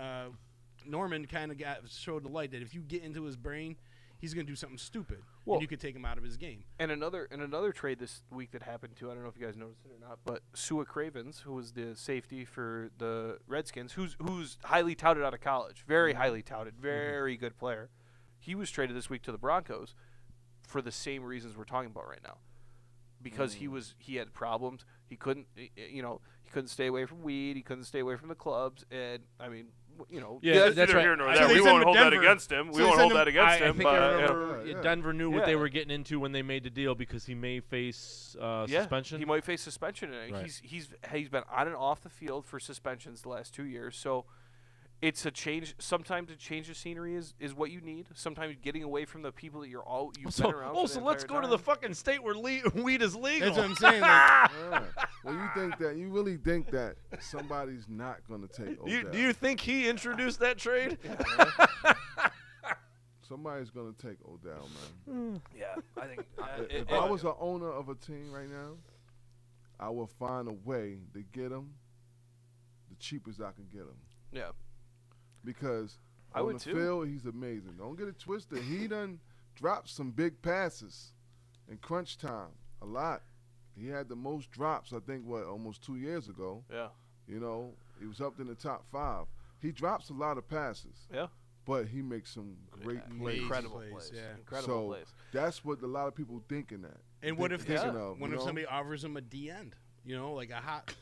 Norman kind of showed the light that if you get into his brain, he's going to do something stupid, and you could take him out of his game. And another trade this week that happened too. I don't know if you guys noticed it or not, but Sua Cravens, who was the safety for the Redskins, who's highly touted out of college, very highly touted, very good player. He was traded this week to the Broncos for the same reasons we're talking about right now, because he had problems. He couldn't stay away from weed. He couldn't stay away from the clubs, and I mean. That's right. Here nor there. We won't hold that against him. We won't hold that against him. I think I remember Denver knew what they were getting into when they made the deal, because he may face suspension. He might face suspension. Right. He's been on and off the field for suspensions the last 2 years. So it's a change. Sometimes a change of scenery is what you need. Sometimes getting away from the people that you've been around. So let's go to the fucking state where weed is legal. That's what I'm saying. Well, you really think that somebody's not going to take Odell? Do you think he introduced that trade? Somebody's going to take Odell, man. Yeah, I think. If I was an owner of a team right now, I would find a way to get him the cheapest I can get him. Yeah. Because I on would the too. field, he's amazing. Don't get it twisted. He done dropped some big passes in crunch time, a lot. He had the most drops, I think, almost 2 years ago. Yeah. He was up in the top 5. He drops a lot of passes. Yeah. But he makes some great plays. Incredible plays. Yeah. So Incredible plays. that's what a lot of people thinking that. And what if somebody offers him a D end? Like a hot,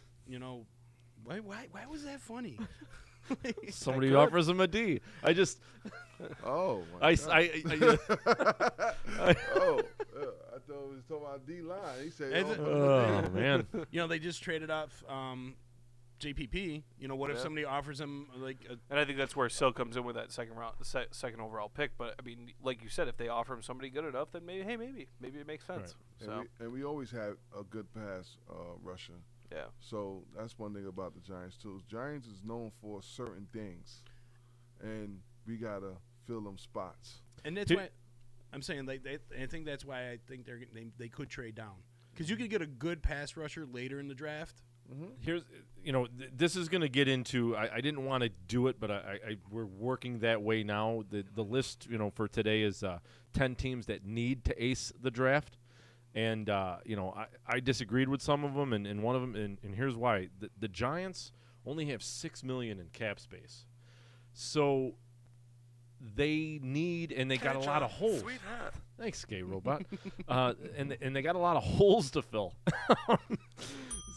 why was that funny? Somebody offers him a D. I just. Oh. I thought he was talking about D-line. He said, "Oh man." They just traded off JPP. What if somebody offers him And I think that's where Sill comes in with that second overall pick. But I mean, like you said, if they offer him somebody good enough, then maybe it makes sense. Right. So we always had a good pass rusher. Yeah. So that's one thing about the Giants too. Giants is known for certain things, and we gotta fill them spots. And that's why I'm saying I think that's why I think they could trade down, because you could get a good pass rusher later in the draft. Mm-hmm. Here's this is gonna get into. I didn't want to do it, but we're working that way now. The list for today is 10 teams that need to ace the draft. And, I disagreed with some of them, and one of them, and here's why. The Giants only have $6 million in cap space. So they need, and they got a lot of holes. Sweetheart. Thanks, gay robot. And they got a lot of holes to fill.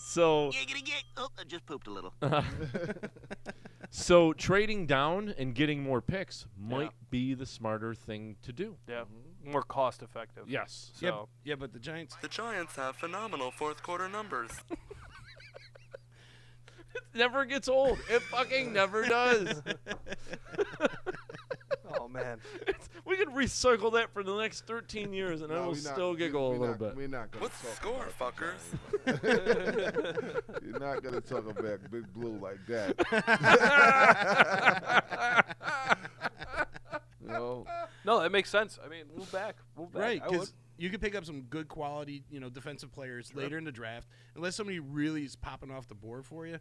So Oh, I just pooped a little. So trading down and getting more picks might be the smarter thing to do. Yeah. More cost effective. Yes. So. Yeah, but the Giants have phenomenal fourth quarter numbers. It never gets old. It fucking never does. Oh man. We could recircle that for the next 13 years, and I will still giggle a little bit. We're not gonna What's the score, fuckers? You're not gonna talk about Big Blue like that. No, that makes sense. I mean, move back. Right, because you could pick up some good quality, defensive players later in the draft. Unless somebody really is popping off the board for you,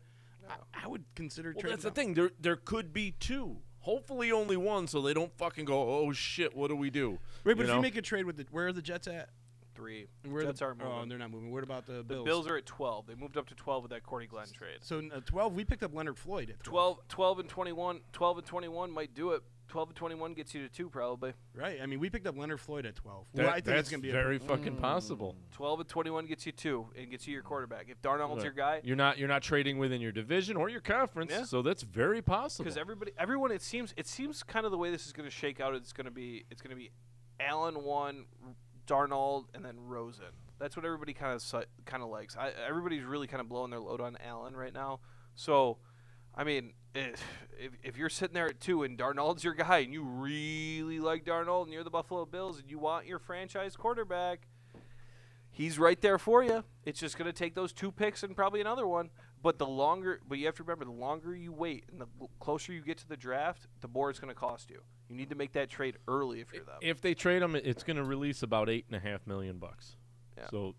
I would consider trading. That's the thing. There could be two. Hopefully only one, so they don't fucking go, oh, shit, what do we do? Right, but if you make a trade with where are the Jets at? 3. Jets aren't moving. Oh, they're not moving. What about the Bills? The Bills are at 12. They moved up to 12 with that Cordy Glenn trade. So 12, we picked up Leonard Floyd at 12 and 21. 12 and 21 might do it. 12 and 21 gets you to 2 probably. Right. I mean, we picked up Leonard Floyd at 12. Well, I think that's it's going to be very fucking possible. 12 and 21 gets you 2 and gets you your quarterback. If Darnold's your guy, you're not trading within your division or your conference, so that's very possible. Because everyone, it seems kind of the way this is going to shake out. It's going to be Allen 1, Darnold, and then Rosen. That's what everybody kind of likes. Everybody's really kind of blowing their load on Allen right now. So, I mean, if you're sitting there at 2 and Darnold's your guy and you really like Darnold and you're the Buffalo Bills and you want your franchise quarterback, he's right there for you. It's just going to take those 2 picks and probably another one. But you have to remember, the longer you wait and the closer you get to the draft, the more it's going to cost you. You need to make that trade early if you're them. If they trade him, it's going to release about $8.5 million. Yeah. So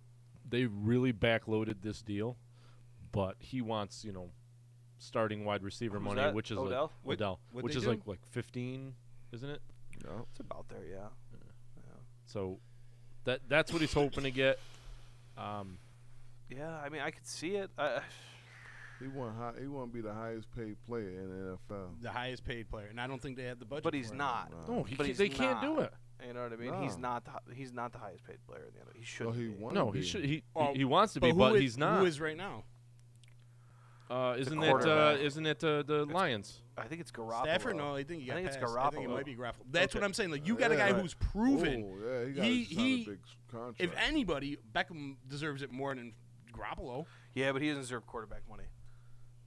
they really backloaded this deal, but he wants, starting wide receiver money, that? which is Odell? Odell, which is like 15, isn't it? No, it's about there, yeah. So that's what he's hoping to get. Yeah, I mean, I could see it. He want to be the highest paid player in the NFL. The highest paid player, and I don't think they have the budget. But he's not. No, they can't do it. You know what I mean? No. He's not the highest paid player in the NFL. He should. He should. He wants to be, but he's not. Who is right now? Isn't it the Lions? I think it's Garoppolo. Stafford? No, I think he got it's passed. Garoppolo. I think it might be Garoppolo. That's what I'm saying. Like, you got a guy who's proven. Oh, yeah, he got a big contract. If anybody, Beckham deserves it more than Garoppolo. Yeah, but he doesn't deserve quarterback money.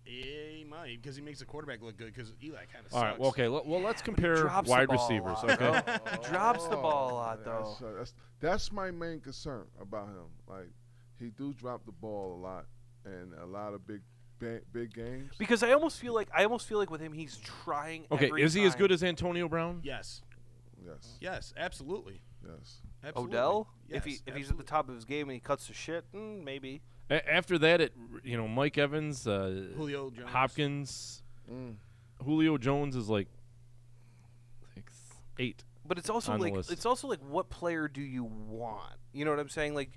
Yeah, he might, because he makes the quarterback look good, because Eli kind of sucks. All right, well, okay. Well, let's compare wide receivers, okay? He drops the ball a lot, though. That's my main concern about him. Like, he do drop the ball a lot, and a lot of big games. Because I almost feel like with him, he's trying. Okay, is he as good as Antonio Brown? Yes. Yes, absolutely. Yes. Absolutely. Odell, yes, if he's at the top of his game and he cuts the shit, maybe. After that, Mike Evans, Julio Jones. Hopkins, Julio Jones is like 8. But it's also like what player do you want? You know what I'm saying? Like,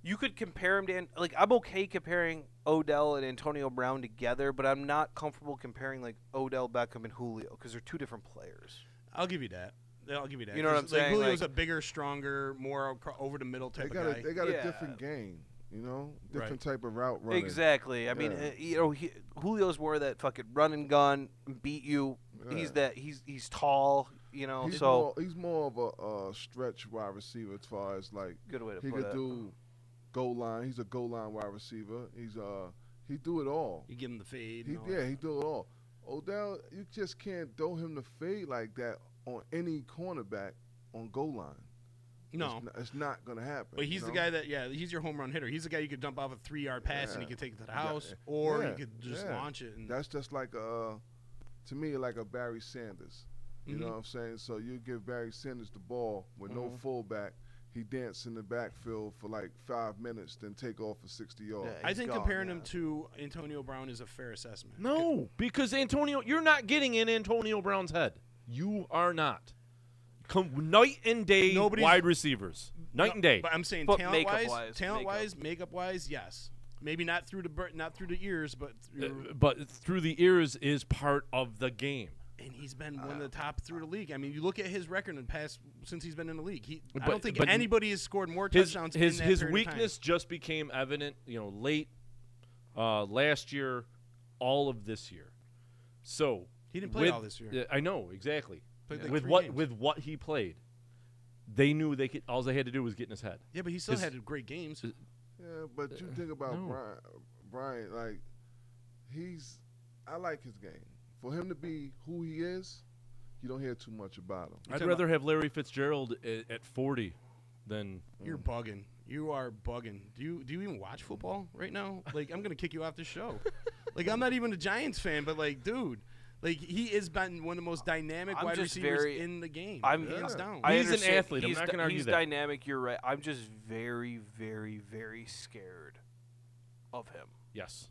you could compare him to I'm okay comparing Odell and Antonio Brown together, but I'm not comfortable comparing like Odell, Beckham, and Julio because they're 2 different players. I'll give you that. You know what I'm saying? Julio's a bigger, stronger, more over the middle type of guy. They got a different game. Different type of route running. Exactly. I mean, Julio's more of that fucking run and gun, beat you. Yeah. He's tall. He's more of a stretch wide receiver as far as like good way to he put could it. do goal line. He's a goal line wide receiver. He do it all. You give him the fade. He do it all. Odell, you just can't throw him the fade like that on any cornerback on goal line. No, it's not going to happen. But he's the guy he's your home run hitter. He's the guy you could dump off a 3-yard pass and he could take it to the house, or you could just launch it. And that's just like to me, like a Barry Sanders. You know what I'm saying? So you give Barry Sanders the ball with no fullback. He dance in the backfield for like 5 minutes, then take off for 60 yards. I think comparing him to Antonio Brown is a fair assessment. No, because you're not getting in Antonio Brown's head. You are not. Night and day wide receivers. Night and day. But I'm saying talent-wise, makeup-wise, yes. Maybe not through the ears, but through the ears is part of the game. And he's been one of the top through the league. I mean, you look at his record in the past since he's been in the league. I don't think anybody has scored more touchdowns. His weakness just became evident, late last year, all of this year. So he didn't play all this year. I know exactly. Like with what he played, they knew they could. All they had to do was get in his head. Yeah, but he still had great games. Yeah, but you think about Brian, like I like his game. For him to be who he is, you don't hear too much about him. I'd rather have Larry Fitzgerald at 40 than. You're bugging. You are bugging. Do you even watch football right now? Like, I'm gonna kick you off the show. Like, I'm not even a Giants fan, but like, dude. Like, he has been one of the most dynamic wide receivers in the game. Hands down. He's an athlete. I'm not going to argue that. He's dynamic. You're right. I'm just very, very, very scared of him. Yes.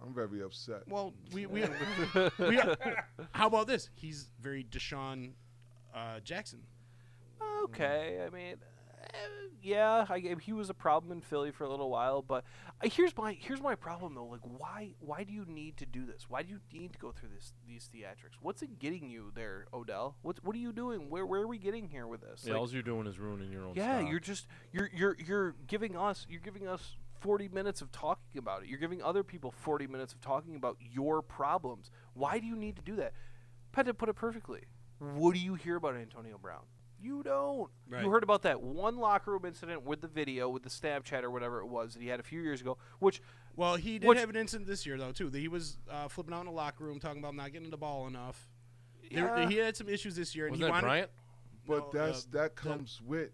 I'm very upset. Well, we how about this? He's very Deshaun Jackson. Okay. I mean, yeah, he was a problem in Philly for a little while, but here's my problem though. Like, why do you need to do this? Why do you need to go through these theatrics? What's it getting you there, Odell? What are you doing? Where are we getting here with this? Yeah, all you're doing is ruining your own. Yeah, stock. you're giving us 40 minutes of talking about it. You're giving other people 40 minutes of talking about your problems. Why do you need to do that? Penta put it perfectly. What do you hear about Antonio Brown? You don't. Right. You heard about that one locker room incident with the video, with the Snapchat or whatever it was that he had a few years ago. Well, he did have an incident this year though too. That he was flipping out in the locker room, talking about not getting the ball enough. Yeah. He had some issues this year. Was and that Bryant? But that comes with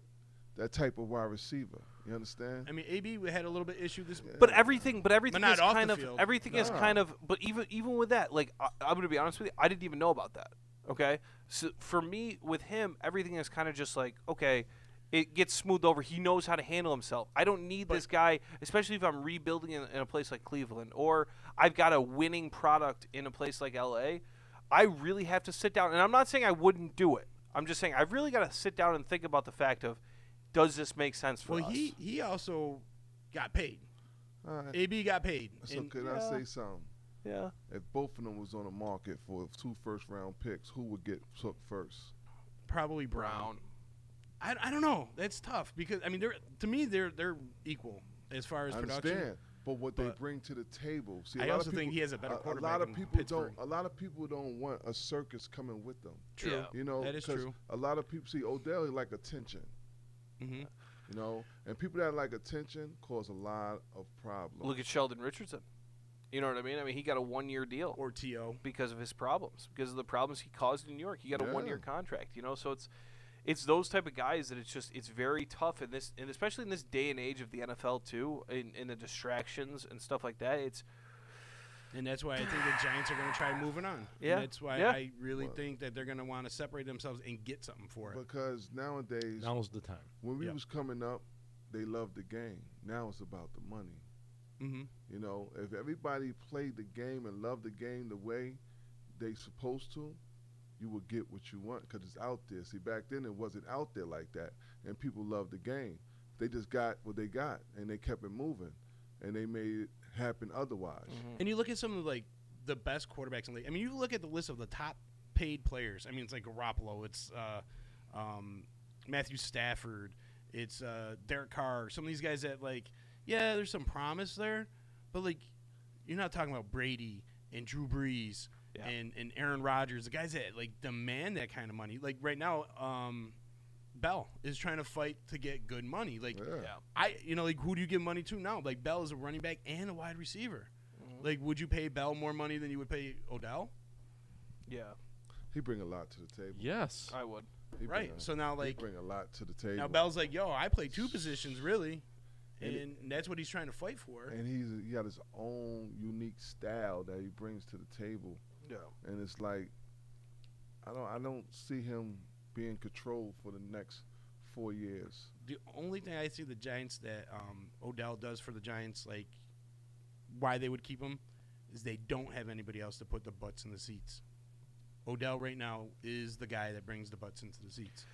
that type of wide receiver. You understand? I mean, AB had a little bit issue this. But everything but is kind of everything is kind of. But even with that, like I'm going to be honest with you, I didn't even know about that. Okay, so for me with him, everything is kind of just like, okay, it gets smoothed over. He knows how to handle himself. I don't need this guy, especially if I'm rebuilding in a place like Cleveland or I've got a winning product in a place like LA. I really have to sit down, and I'm not saying I wouldn't do it. I'm just saying I've really got to sit down and think about the fact of, does this make sense for us? Well, he also got paid. AB got paid. So could I say something? Yeah. If both of them was on the market for 2 first-round picks, who would get took first? Probably Brown. I don't know. That's tough because I mean they're equal as far as production. I understand, but what they bring to the table. See, I also think he has a better quarterback. A lot of people Pittsburgh. don't. A lot of people don't want a circus coming with them. True. Yeah. You know, that is true. A lot of people see Odell like attention. Mm-hmm. You know, and people that like attention cause a lot of problems. Look at Sheldon Richardson. You know what I mean? I mean, he got a 1-year deal. Or T.O. Because of his problems. Because of the problems he caused in New York. He got a 1-year contract, you know? So it's those type of guys that it's very tough in this, and especially in this day and age of the NFL too, in the distractions and stuff like that. And that's why I think the Giants are going to try moving on. Yeah. And that's why I really think that they're going to want to separate themselves and get something for it. Because nowadays, now's the time. When we was coming up, they loved the game. Now it's about the money. Mm-hmm. You know, if everybody played the game and loved the game the way they supposed to, you would get what you want because it's out there. See, back then it wasn't out there like that, and people loved the game. They just got what they got, and they kept it moving, and they made it happen otherwise. Mm-hmm. And you look at some of like the best quarterbacks in the league. I mean, you look at the list of the top paid players. I mean, it's like Garoppolo, it's Matthew Stafford, it's Derek Carr. Some of these guys that like. Yeah, there's some promise there, but like, you're not talking about Brady and Drew Brees and Aaron Rodgers, the guys that like demand that kind of money. Like right now, Bell is trying to fight to get good money. Like, like who do you give money to now? Like Bell is a running back and a wide receiver. Mm-hmm. Like, would you pay Bell more money than you would pay Odell? Yeah, he bring a lot to the table. Yes, I would. Right. So now like he bring a lot to the table. Now Bell's like, yo, I play 2 positions really. And that's what he's trying to fight for. And he got his own unique style that he brings to the table. Yeah. And it's like, I don't see him being controlled for the next 4 years. The only thing I see the Giants that Odell does for the Giants, like why they would keep him, is they don't have anybody else to put the butts in the seats. Odell right now is the guy that brings the butts into the seats.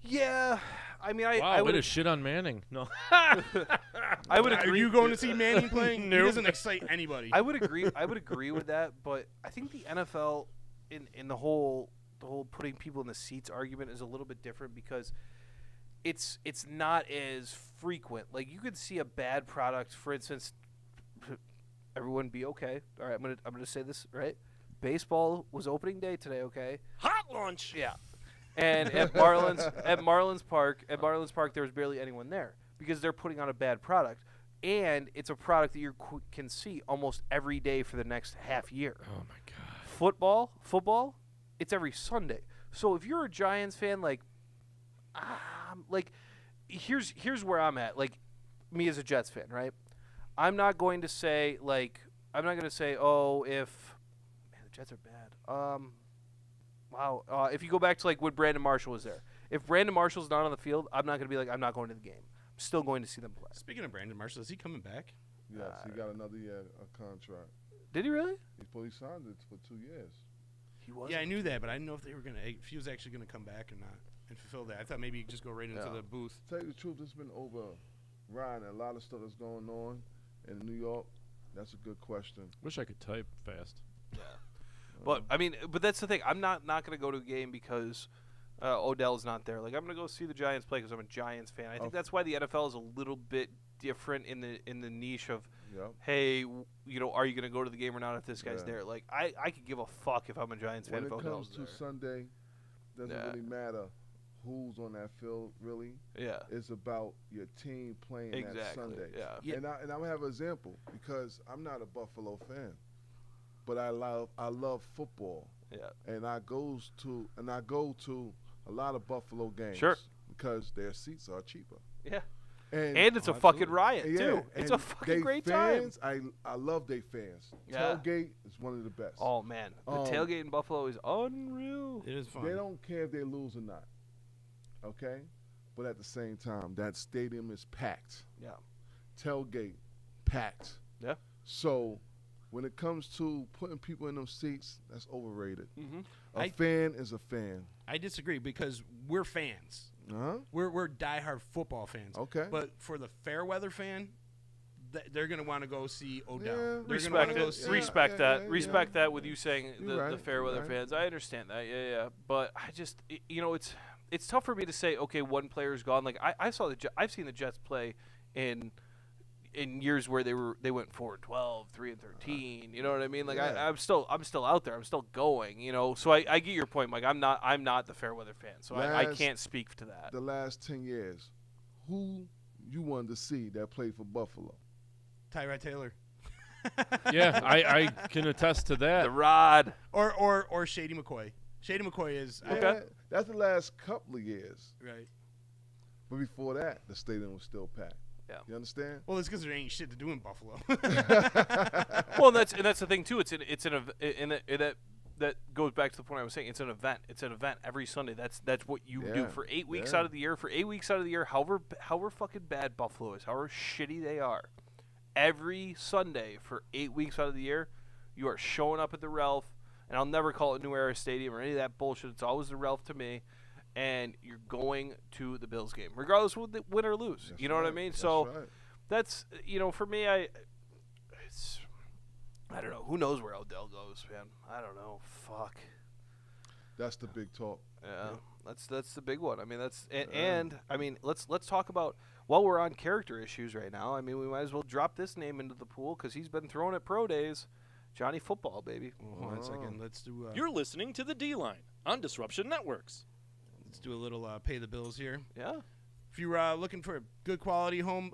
Yeah, I mean, I would have shit on Manning. No, I would agree. Are you going to see Manning playing? No. He doesn't excite anybody. I would agree. I would agree with that, but I think the NFL in the whole putting people in the seats argument is a little bit different because it's not as frequent. Like you could see a bad product, for instance. Everyone be okay. All right, I'm gonna say this right. Baseball was opening day today. Okay. Hot lunch. Yeah. And at Marlins Park, there was barely anyone there because they're putting on a bad product, and it's a product that you can see almost every day for the next half year. Oh my God! Football, it's every Sunday. So if you're a Giants fan, like here's where I'm at. Like, me as a Jets fan, right? I'm not going to say oh, if man, the Jets are bad. Wow. If you go back to like when Brandon Marshall was there, if Brandon Marshall's not on the field, I'm not going to be like, I'm not going to the game. I'm still going to see them play. Speaking of Brandon Marshall, is he coming back? Yes, he got another year a contract. Did he really? He signed it for 2 years. He was. Yeah, I knew that, but I didn't know if he was actually going to come back or not and fulfill that. I thought maybe he'd just go right into the booth. Tell you the truth, it's been over. Ryan, a lot of stuff that's going on in New York. That's a good question. Wish I could type fast. Yeah. But I mean, that's the thing. I'm not going to go to a game because Odell's not there. Like, I'm going to go see the Giants play because I'm a Giants fan. I think that's why the NFL is a little bit different in the niche of, hey, are you going to go to the game or not if this guy's there? Like, I could give a fuck if I'm a Giants fan. When it comes to Sunday, doesn't really matter who's on that field, really. Yeah. It's about your team playing that Sunday. Yeah. And I'm going to have an example because I'm not a Buffalo fan, but I love football. Yeah. And I go to a lot of Buffalo games. Sure. Because their seats are cheaper. Yeah. And it's a fucking riot, too. It's a fucking great fans, time. I love their fans. Yeah. Tailgate is one of the best. Oh, man. The tailgate in Buffalo is unreal. It is fun. They don't care if they lose or not. Okay? But at the same time, that stadium is packed. Yeah. Tailgate, packed. Yeah. So when it comes to putting people in those seats, that's overrated. Mm-hmm. A fan is a fan. I disagree because we're fans. Uh-huh. We're diehard football fans. Okay. But for the fair weather fan, they're going to want to go see Odell. Yeah. Respect that. Respect that with you saying You're the fair weather fans. I understand that. Yeah. But I just, it's tough for me to say, okay, one player's gone. Like I've seen the Jets play in years where they went 4-12, 3-13. You know what I mean? Like I'm still out there. I'm still going. So I get your point, Mike. I'm not the fair weather fan, so I can't speak to that. The last 10 years, who you wanted to see that played for Buffalo? Tyrod Taylor. Yeah, I can attest to that. The Rod or Shady McCoy. Shady McCoy is okay. That's the last couple of years. Right. But before that, the stadium was still packed. Yeah. You understand? Well, it's because there ain't shit to do in Buffalo. Well, and that's the thing too. That goes back to the point I was saying. It's an event. It's an event every Sunday. That's what you do for 8 weeks out of the year. For 8 weeks out of the year, however fucking bad Buffalo is, however shitty they are, every Sunday for 8 weeks out of the year, you are showing up at the Ralph, and I'll never call it New Era Stadium or any of that bullshit. It's always the Ralph to me. And you're going to the Bills game, regardless of win or lose. That's you know right. what I mean? That's so right. that's for me. I don't know. Who knows where Odell goes, man? I don't know. Fuck. That's the big talk. Yeah. That's the big one. I mean, and I mean, let's talk about while we're on character issues right now. I mean, we might as well drop this name into the pool because he's been thrown at pro days. Johnny Football, baby. Hold on a second. Let's do. You're listening to the D-Line on Disruption Networks. Let's do a little pay the bills here. Yeah. If you're looking for a good quality home,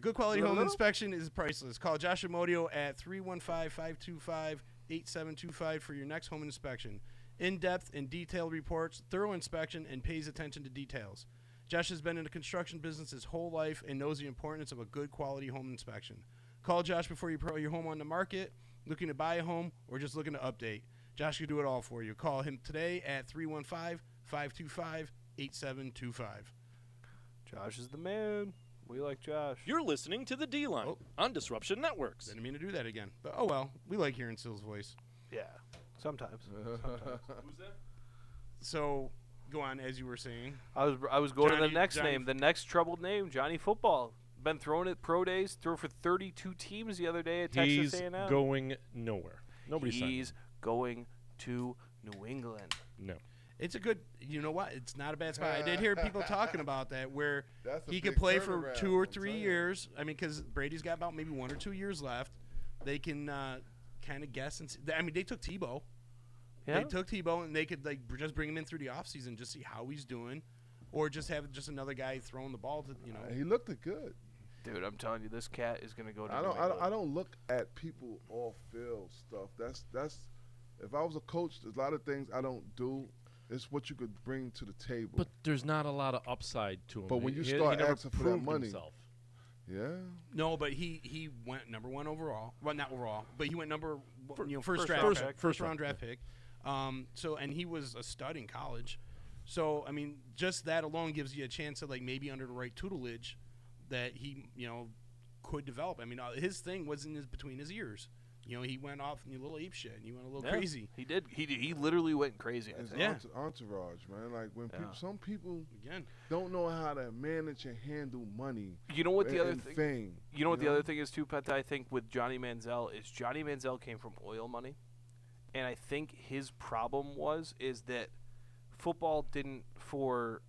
good quality home inspection is priceless. Call Josh Amodio at 315-525-8725 for your next home inspection. In-depth and detailed reports, thorough inspection, and pays attention to details. Josh has been in the construction business his whole life and knows the importance of a good quality home inspection. Call Josh before you put your home on the market, looking to buy a home, or just looking to update. Josh can do it all for you. Call him today at 315-525-8725. Josh is the man. We like Josh. You're listening to the D-Line on Disruption Networks. Didn't mean to do that again. But oh well, we like hearing Sill's voice. Yeah, sometimes. Who's that? So, go on, as you were saying. I was going to the next name, the next troubled name, Johnny Football. Been thrown at pro days, threw for 32 teams the other day at Texas A&M. He's going nowhere. He's going to New England. No. It's a good, you know what? It's not a bad spot. I did hear people talking about that where he could big play for turnaround, 2 or 3 years. I mean, because Brady's got about maybe 1 or 2 years left. They can kind of guess and see. I mean, they took Tebow. Yeah. They took Tebow, and they could just bring him in through the offseason, just see how he's doing, or just have just another guy throwing the ball to, He looked good. Dude, I'm telling you, this cat is going to go to I don't look at people off field stuff. That's if I was a coach, there's a lot of things I don't do It's what you could bring to the table. But there's not a lot of upside to him. But when you he start never asking for that proved money, himself. yeah. No, but he went number 1 overall. Well, not overall, but he went first round draft pick. And he was a stud in college. So I mean, just that alone gives you a chance of like maybe under the right tutelage that he could develop. I mean, his thing wasn't between his ears. He went off in a little ape shit, and he went a little crazy. He did. He literally went crazy. It's entourage, man. Like when some people again don't know how to manage and handle money. You know what the other thing? Fame. You know what the other thing is too, Penta? I think with Johnny Manziel is Johnny Manziel came from oil money, and I think his problem is that football didn't for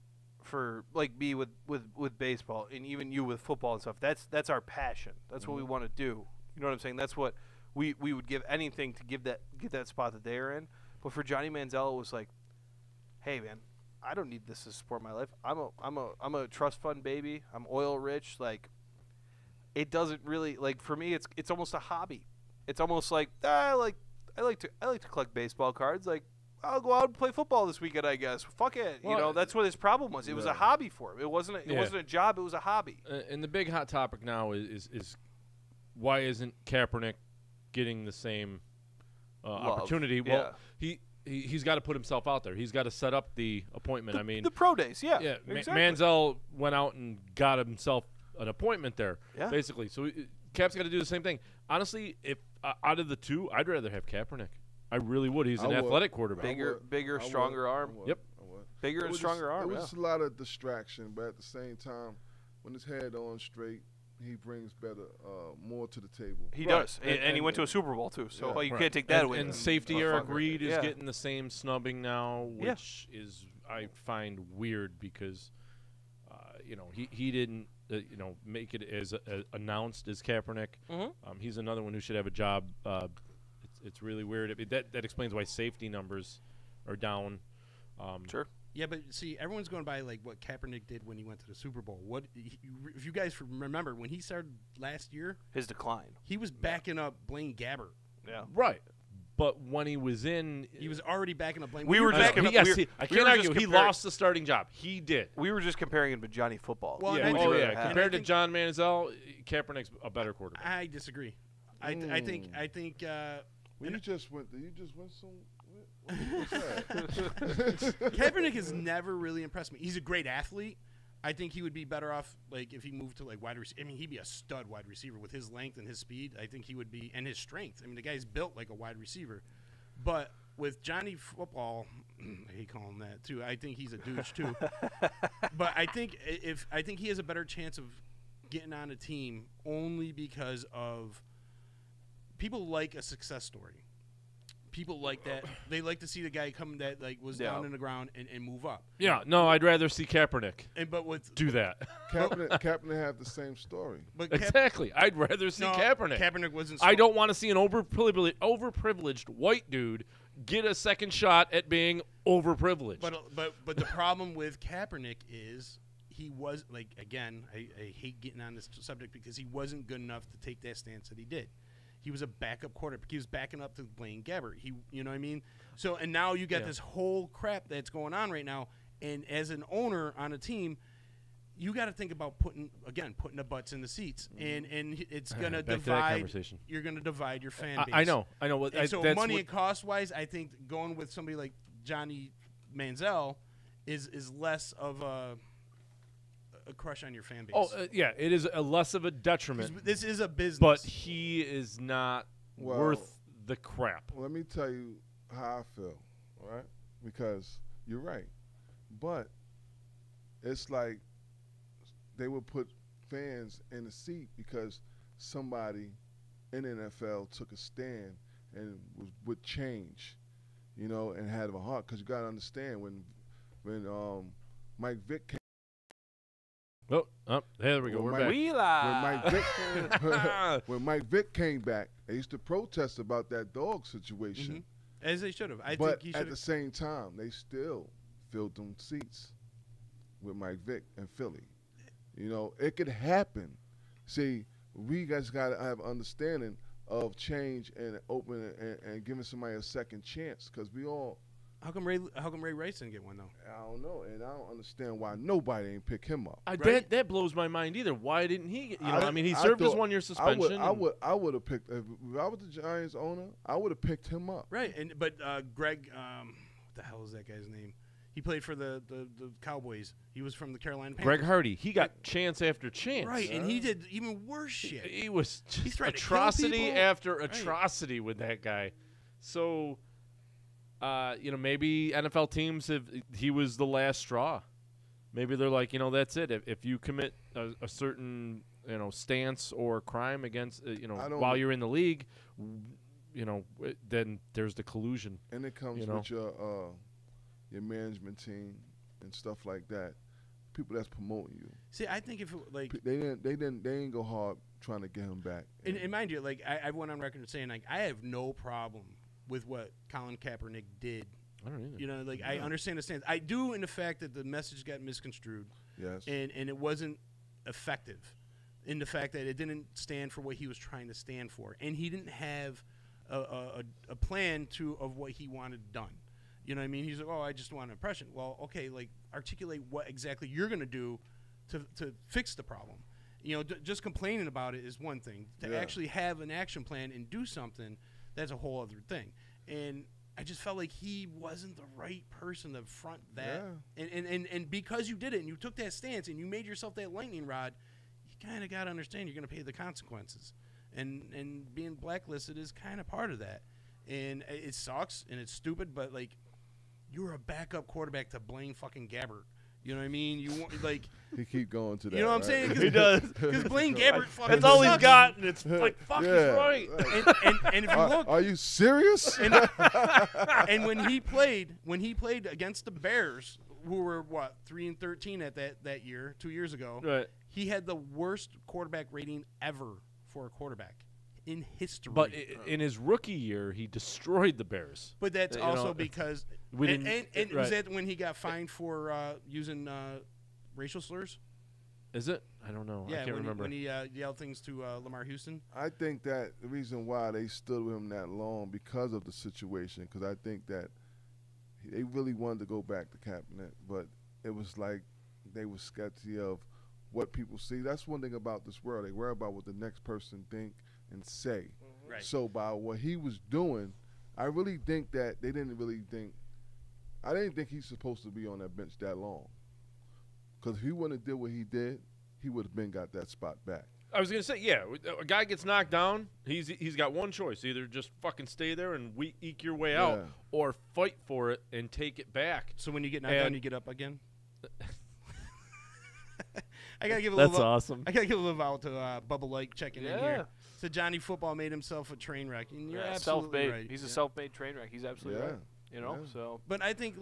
like me with baseball and even you with football and stuff. That's our passion. That's what we want to do. You know what I'm saying? That's what. We would give anything to get that spot that they are in, but for Johnny Manziel, it was like, hey man, I don't need this to support my life. I'm a trust fund baby. I'm oil rich. Like, it doesn't really like for me. It's almost a hobby. It's almost like I like to collect baseball cards. Like, I'll go out and play football this weekend, I guess. Fuck it. Well, that's what his problem was. It was a hobby for him. It wasn't a job. It was a hobby. And the big hot topic now is why isn't Kaepernick getting the same opportunity? Well, he's got to put himself out there. He's got to set up the appointment. I mean, the pro days, exactly. Manziel went out and got himself an appointment there, basically. So Cap's got to do the same thing. Honestly, if out of the two, I'd rather have Kaepernick. I really would. He's an athletic quarterback. Bigger, stronger arm. Yep. Bigger and stronger arm. It was a lot of distraction, but at the same time, when his head on straight, he brings more to the table. He does, and he went to a Super Bowl too. So you can't take that away. And safety Eric Reed is getting the same snubbing now, which is I find weird because he didn't make it as announced as Kaepernick. Mm-hmm. He's another one who should have a job. It's really weird. I mean, that explains why safety numbers are down. Sure. Yeah, but see, everyone's going by like what Kaepernick did when he went to the Super Bowl. If you guys remember when he started last year, his decline. He was backing up Blaine Gabbert. Yeah. Right. But when he was in, he was already backing up Blaine. We were backing up. I can't argue. He lost the starting job. He did. We were just comparing him to Johnny Football. Well, compared to John Manziel, Kaepernick's a better quarterback. I disagree. I think. You just went some. Kaepernick has never really impressed me. He's a great athlete. I think he would be better off like if he moved to like wide receiver. I mean, he'd be a stud wide receiver with his length and his speed. I think he would be, and his strength. I mean, the guy's built like a wide receiver. But with Johnny Football, I hate calling him that too. I think he's a douche too. But I think he has a better chance of getting on a team only because of people like a success story. People like that. They like to see the guy come that like was down in the ground and move up. Yeah, no, I'd rather see Kaepernick do that. Kaepernick had the same story. But exactly. I'd rather see Kaepernick. Kaepernick wasn't. I don't want to see an overprivileged white dude get a second shot at being overprivileged. But the problem with Kaepernick is he was like again. I hate getting on this subject because he wasn't good enough to take that stance that he did. He was a backup quarterback. He was backing up to Blaine Gabbert. You know what I mean? So, and now you got this whole crap that's going on right now. And as an owner on a team, you got to think about putting the butts in the seats, and it's gonna divide. You're gonna divide your fan base. I know. So money and cost wise, I think going with somebody like Johnny Manziel is less of a crush on your fan base. It is a less of a detriment. This is a business, but he is not worth the crap. Well, let me tell you how I feel, all right? Because you're right, but it's like they would put fans in the seat because somebody in the NFL took a stand and would change, and had a heart. Because you got to understand when Mike Vick came. Oh, there we go. We're back. When Mike Vick came back, they used to protest about that dog situation. Mm-hmm. As they should have. But at the same time, they still filled them seats with Mike Vick and Philly. It could happen. See, we guys got to have understanding of change and opening and giving somebody a second chance because we all How come Ray Rice didn't get one though? I don't know, and I don't understand why nobody ain't pick him up. That blows my mind either. Why didn't he? He served his 1-year suspension. I would have picked if I was the Giants owner. I would have picked him up. Right, but Greg, what the hell is that guy's name? He played for the Cowboys. He was from the Carolina Panthers. Greg Hardy. He got chance after chance. Right, and he did even worse shit. He was just atrocity after atrocity with that guy. So. Maybe NFL teams he was the last straw. Maybe they're like, that's it. If you commit a certain, stance or crime against, while you're in the league, then there's the collusion. And it comes with your management team and stuff like that. People that's promoting you. See, I think if they didn't go hard trying to get him back. And mind you, I went on record saying I have no problem with what Colin Kaepernick did. I don't either. I understand the stance. I do in the fact that the message got misconstrued. Yes. And it wasn't effective in the fact that it didn't stand for what he was trying to stand for. And he didn't have a plan of what he wanted done. You know what I mean? He's like, I just want an impression. Well, okay, articulate what exactly you're going to do to fix the problem. Just complaining about it is one thing. To actually have an action plan and do something, that's a whole other thing. And I just felt like he wasn't the right person to front that. Yeah. And because you did it and you took that stance and you made yourself that lightning rod, you kind of got to understand you're going to pay the consequences. And being blacklisted is kind of part of that. And it sucks and it's stupid, but you were a backup quarterback to Blaine fucking Gabbert. You know what I mean? You want he keep going to that. You know what I'm saying? He does. Because Blaine Gabbert fucking that's all sucks. he's got, and it's fuck, he's right. And if you look, are you serious? And when he played against the Bears, who were 3-13 at that year, 2 years ago, right? He had the worst quarterback rating ever for a quarterback in history. But in his rookie year, he destroyed the Bears. But that's also because we didn't. And was that when he got fined for using racial slurs? Is it? I don't know. Yeah, I can't remember. When he yelled things to Lamar Houston. I think that the reason why they stood with him that long because of the situation, because I think that they really wanted to go back to Kaepernick, but it was like they were sketchy of what people see. That's one thing about this world. They worry about what the next person think and say. Mm-hmm. Right. So by what he was doing, I really think that they didn't really think – I didn't think he's supposed to be on that bench that long. Because if he wouldn't have did what he did, he would have been got that spot back. I was going to say, yeah, a guy gets knocked down, he's got one choice. Either just fucking stay there and eke your way out or fight for it and take it back. So when you get knocked down, you get up again? I gotta give a That's little. Awesome. I gotta give a little out to Bubba Lake checking in here. So Johnny Football made himself a train wreck, and you're absolutely self-made. right. He's a self-made train wreck. He's absolutely right. So. But I think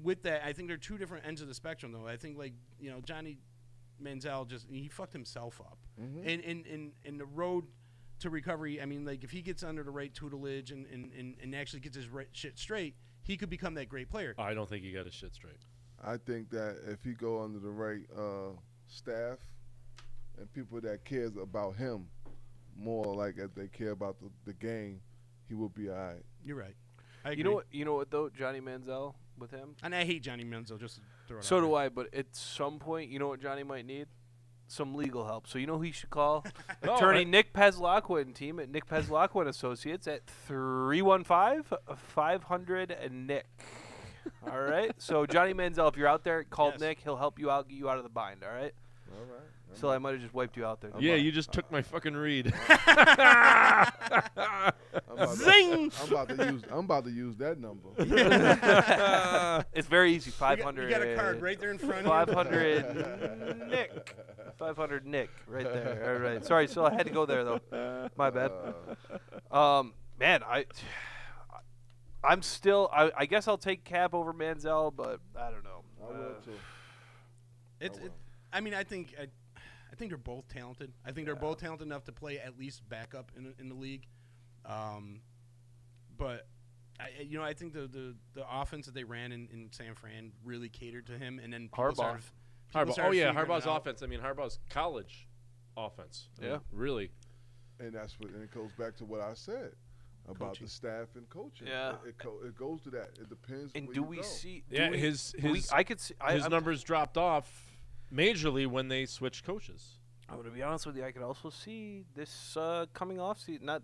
with that, I think there are two different ends of the spectrum, though. I think Johnny Manziel he fucked himself up, and the road to recovery. I mean, if he gets under the right tutelage and actually gets his shit straight, he could become that great player. I don't think he got his shit straight. I think that if he go under the right staff and people that cares about him more like as they care about the game, he will be all right. You're right. I agree. You know what though, Johnny Manziel with him? And I hate Johnny Manziel, just to throw it out So there. do I, but at some point, you know what Johnny might need? Some legal help. So you know who he should call? Attorney Nick Pezlakwa and team at Nick Pezlakwa and Associates at 315-500-NICK. All right. So Johnny Manziel, if you're out there, call Nick. He'll help you out, get you out of the bind. All right. All right. So I might have just wiped you out there. Yeah, you just took my fucking read. Zing! I'm about to use that number. It's very easy. 500. You got a card right there in front of you. 500 Nick. 500 Nick right there. All right. Sorry, so I had to go there though. My bad. Man, I'm still. I guess I'll take Cap over Manziel, but I don't know. I will too. I mean, I think they're both talented. I think they're both talented enough to play at least backup in the league. But I think the offense that they ran in San Fran really catered to him, and then Harbaugh. Harbaugh's offense. I mean, Harbaugh's college offense. I mean, really. And it goes back to what I said. about the staff and coaching. Yeah. It goes to that. It depends. And where do you we go. see? I could see his numbers dropped off majorly when they switched coaches. To be honest with you, I could also see this coming off season. Not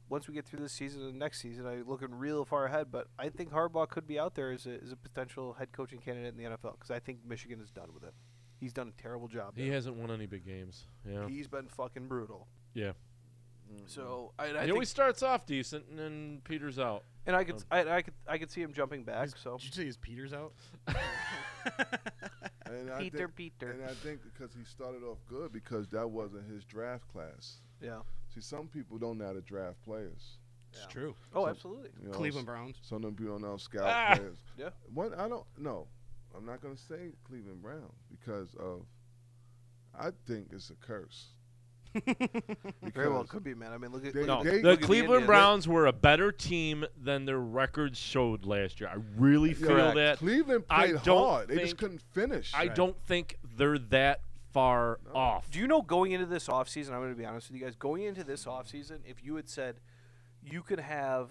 once we get through this season and next season, I'm looking real far ahead. But I think Harbaugh could be out there as a potential head coaching candidate in the NFL because I think Michigan is done with it. He's done a terrible job. He hasn't won any big games. Yeah, he's been fucking brutal. Yeah. So he always starts off decent and then peters out. And I could see him jumping back. So did you say his Peters out? Peter. And I think because he started off good because that wasn't his draft class. Yeah. See, some people don't know how to draft players. It's true. Oh, absolutely. Cleveland Browns. Some of them people don't know how to scout players. Yeah. I don't know. I'm not going to say Cleveland Browns because I think it's a curse. Very well could be, man. I mean, look at the Cleveland Browns were a better team than their records showed last year. I really feel that Cleveland played hard. They just couldn't finish. I don't think they're that far off. Do you know going into this offseason, I'm going to be honest with you guys, going into this offseason, if you had said you could have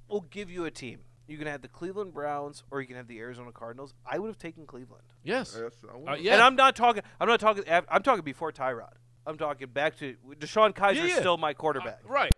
we'll give you a team. You can have the Cleveland Browns or you can have the Arizona Cardinals. I would have taken Cleveland. Yes. Yeah. And I'm talking before Tyrod. I'm talking back to Deshaun Kaiser's still my quarterback. Right.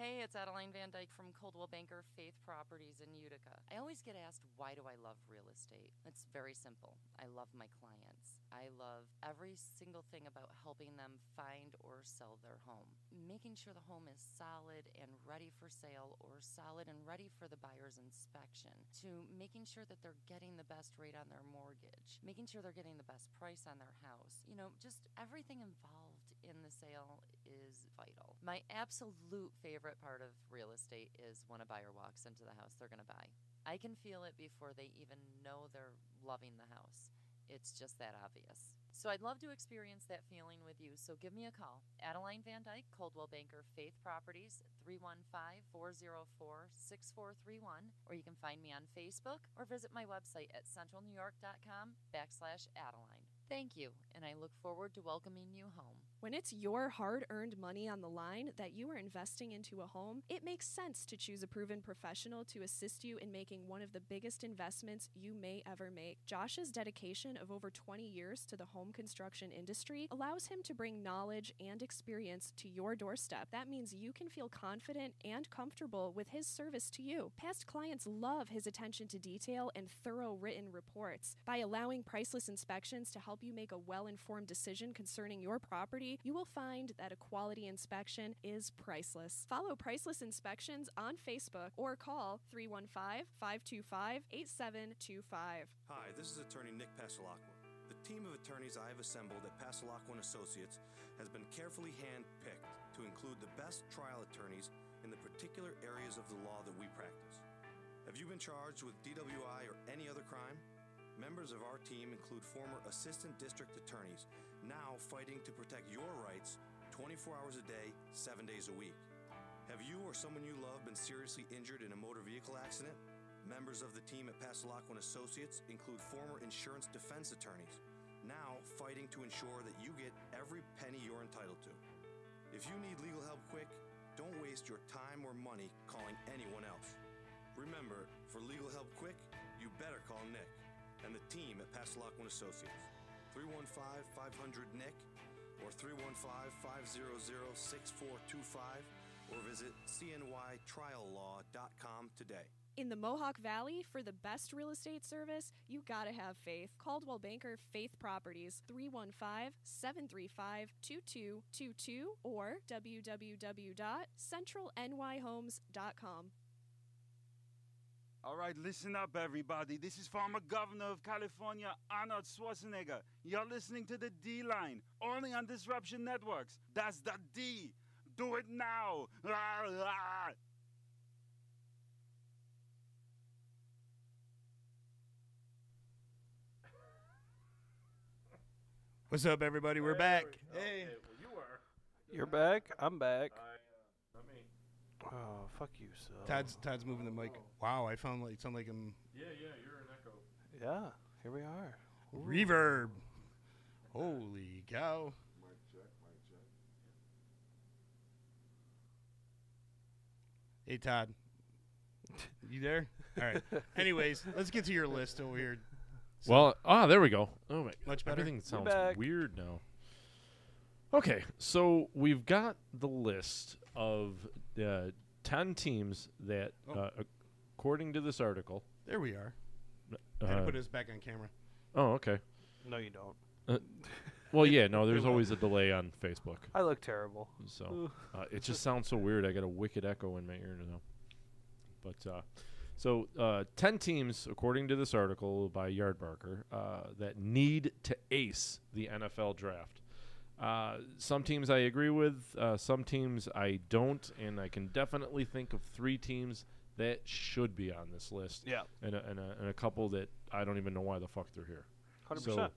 Hey, it's Adeline Van Dyke from Coldwell Banker Faith Properties in Utica. I always get asked, why do I love real estate? It's very simple. I love my clients. I love every single thing about helping them find or sell their home. Making sure the home is solid and ready for sale, or solid and ready for the buyer's inspection, to making sure that they're getting the best rate on their mortgage, making sure they're getting the best price on their house. You know, just everything involved in the sale is vital. My absolute favorite part of real estate is when a buyer walks into the house they're going to buy. I can feel it before they even know they're loving the house. It's just that obvious. So I'd love to experience that feeling with you, so give me a call. Adeline Van Dyke, Coldwell Banker Faith Properties, 315-404-6431, or you can find me on Facebook or visit my website at centralnewyork.com/Adeline. Thank you, and I look forward to welcoming you home. When it's your hard-earned money on the line that you are investing into a home, it makes sense to choose a proven professional to assist you in making one of the biggest investments you may ever make. Josh's dedication of over 20 years to the home construction industry allows him to bring knowledge and experience to your doorstep. That means you can feel confident and comfortable with his service to you. Past clients love his attention to detail and thorough written reports. By allowing Priceless Inspections to help you make a well-informed decision concerning your property, you will find that a quality inspection is priceless. Follow Priceless Inspections on Facebook or call 315-525-8725. Hi, this is attorney Nick Pasalacqua. The team of attorneys I have assembled at Pasalacqua & Associates has been carefully hand-picked to include the best trial attorneys in the particular areas of the law that we practice. Have you been charged with DWI or any other crime? Members of our team include former assistant district attorneys, now fighting to protect your rights 24 hours a day, 7 days a week. Have you or someone you love been seriously injured in a motor vehicle accident? Members of the team at Pasalacqua & Associates include former insurance defense attorneys, now fighting to ensure that you get every penny you're entitled to. If you need legal help quick, don't waste your time or money calling anyone else. Remember, for legal help quick, you better call Nick and the team at Pasalacqua & Associates. 315-500-NICK or 315-500-6425 or visit cnytriallaw.com today. In the Mohawk Valley, for the best real estate service, you gotta have faith. Coldwell Banker Faith Properties, 315-735-2222 or www.centralnyhomes.com. All right, listen up, everybody. This is former Governor of California, Arnold Schwarzenegger. You're listening to the D-Line, only on Disruption Networks. That's the D. Do it now. Rah, rah. What's up, everybody? We're back. Hey. Well, you are. You're back. I'm back. Not me. Oh, fuck you, so. Todd's moving the mic. Wow, I sound like I'm. Yeah, you're an echo. Yeah, here we are. Ooh. Reverb. Holy cow. Mic check. Hey, Todd. You there? All right. Anyways, let's get to your list over here. So, well, there we go. Oh, my God. Much better. Everything sounds weird now. Okay, so we've got the list of 10 teams that, according to this article. There we are. I had to put us back on camera. Oh, okay. No, you don't. Well, yeah, no, there's always a delay on Facebook. I look terrible. So it just sounds so weird. I got a wicked echo in my ear now. But so 10 teams, according to this article by Yardbarker, that need to ace the NFL draft. Some teams I agree with, some teams I don't, and I can definitely think of 3 teams that should be on this list. Yeah. And a couple that I don't even know why the fuck they're here. 100%. So,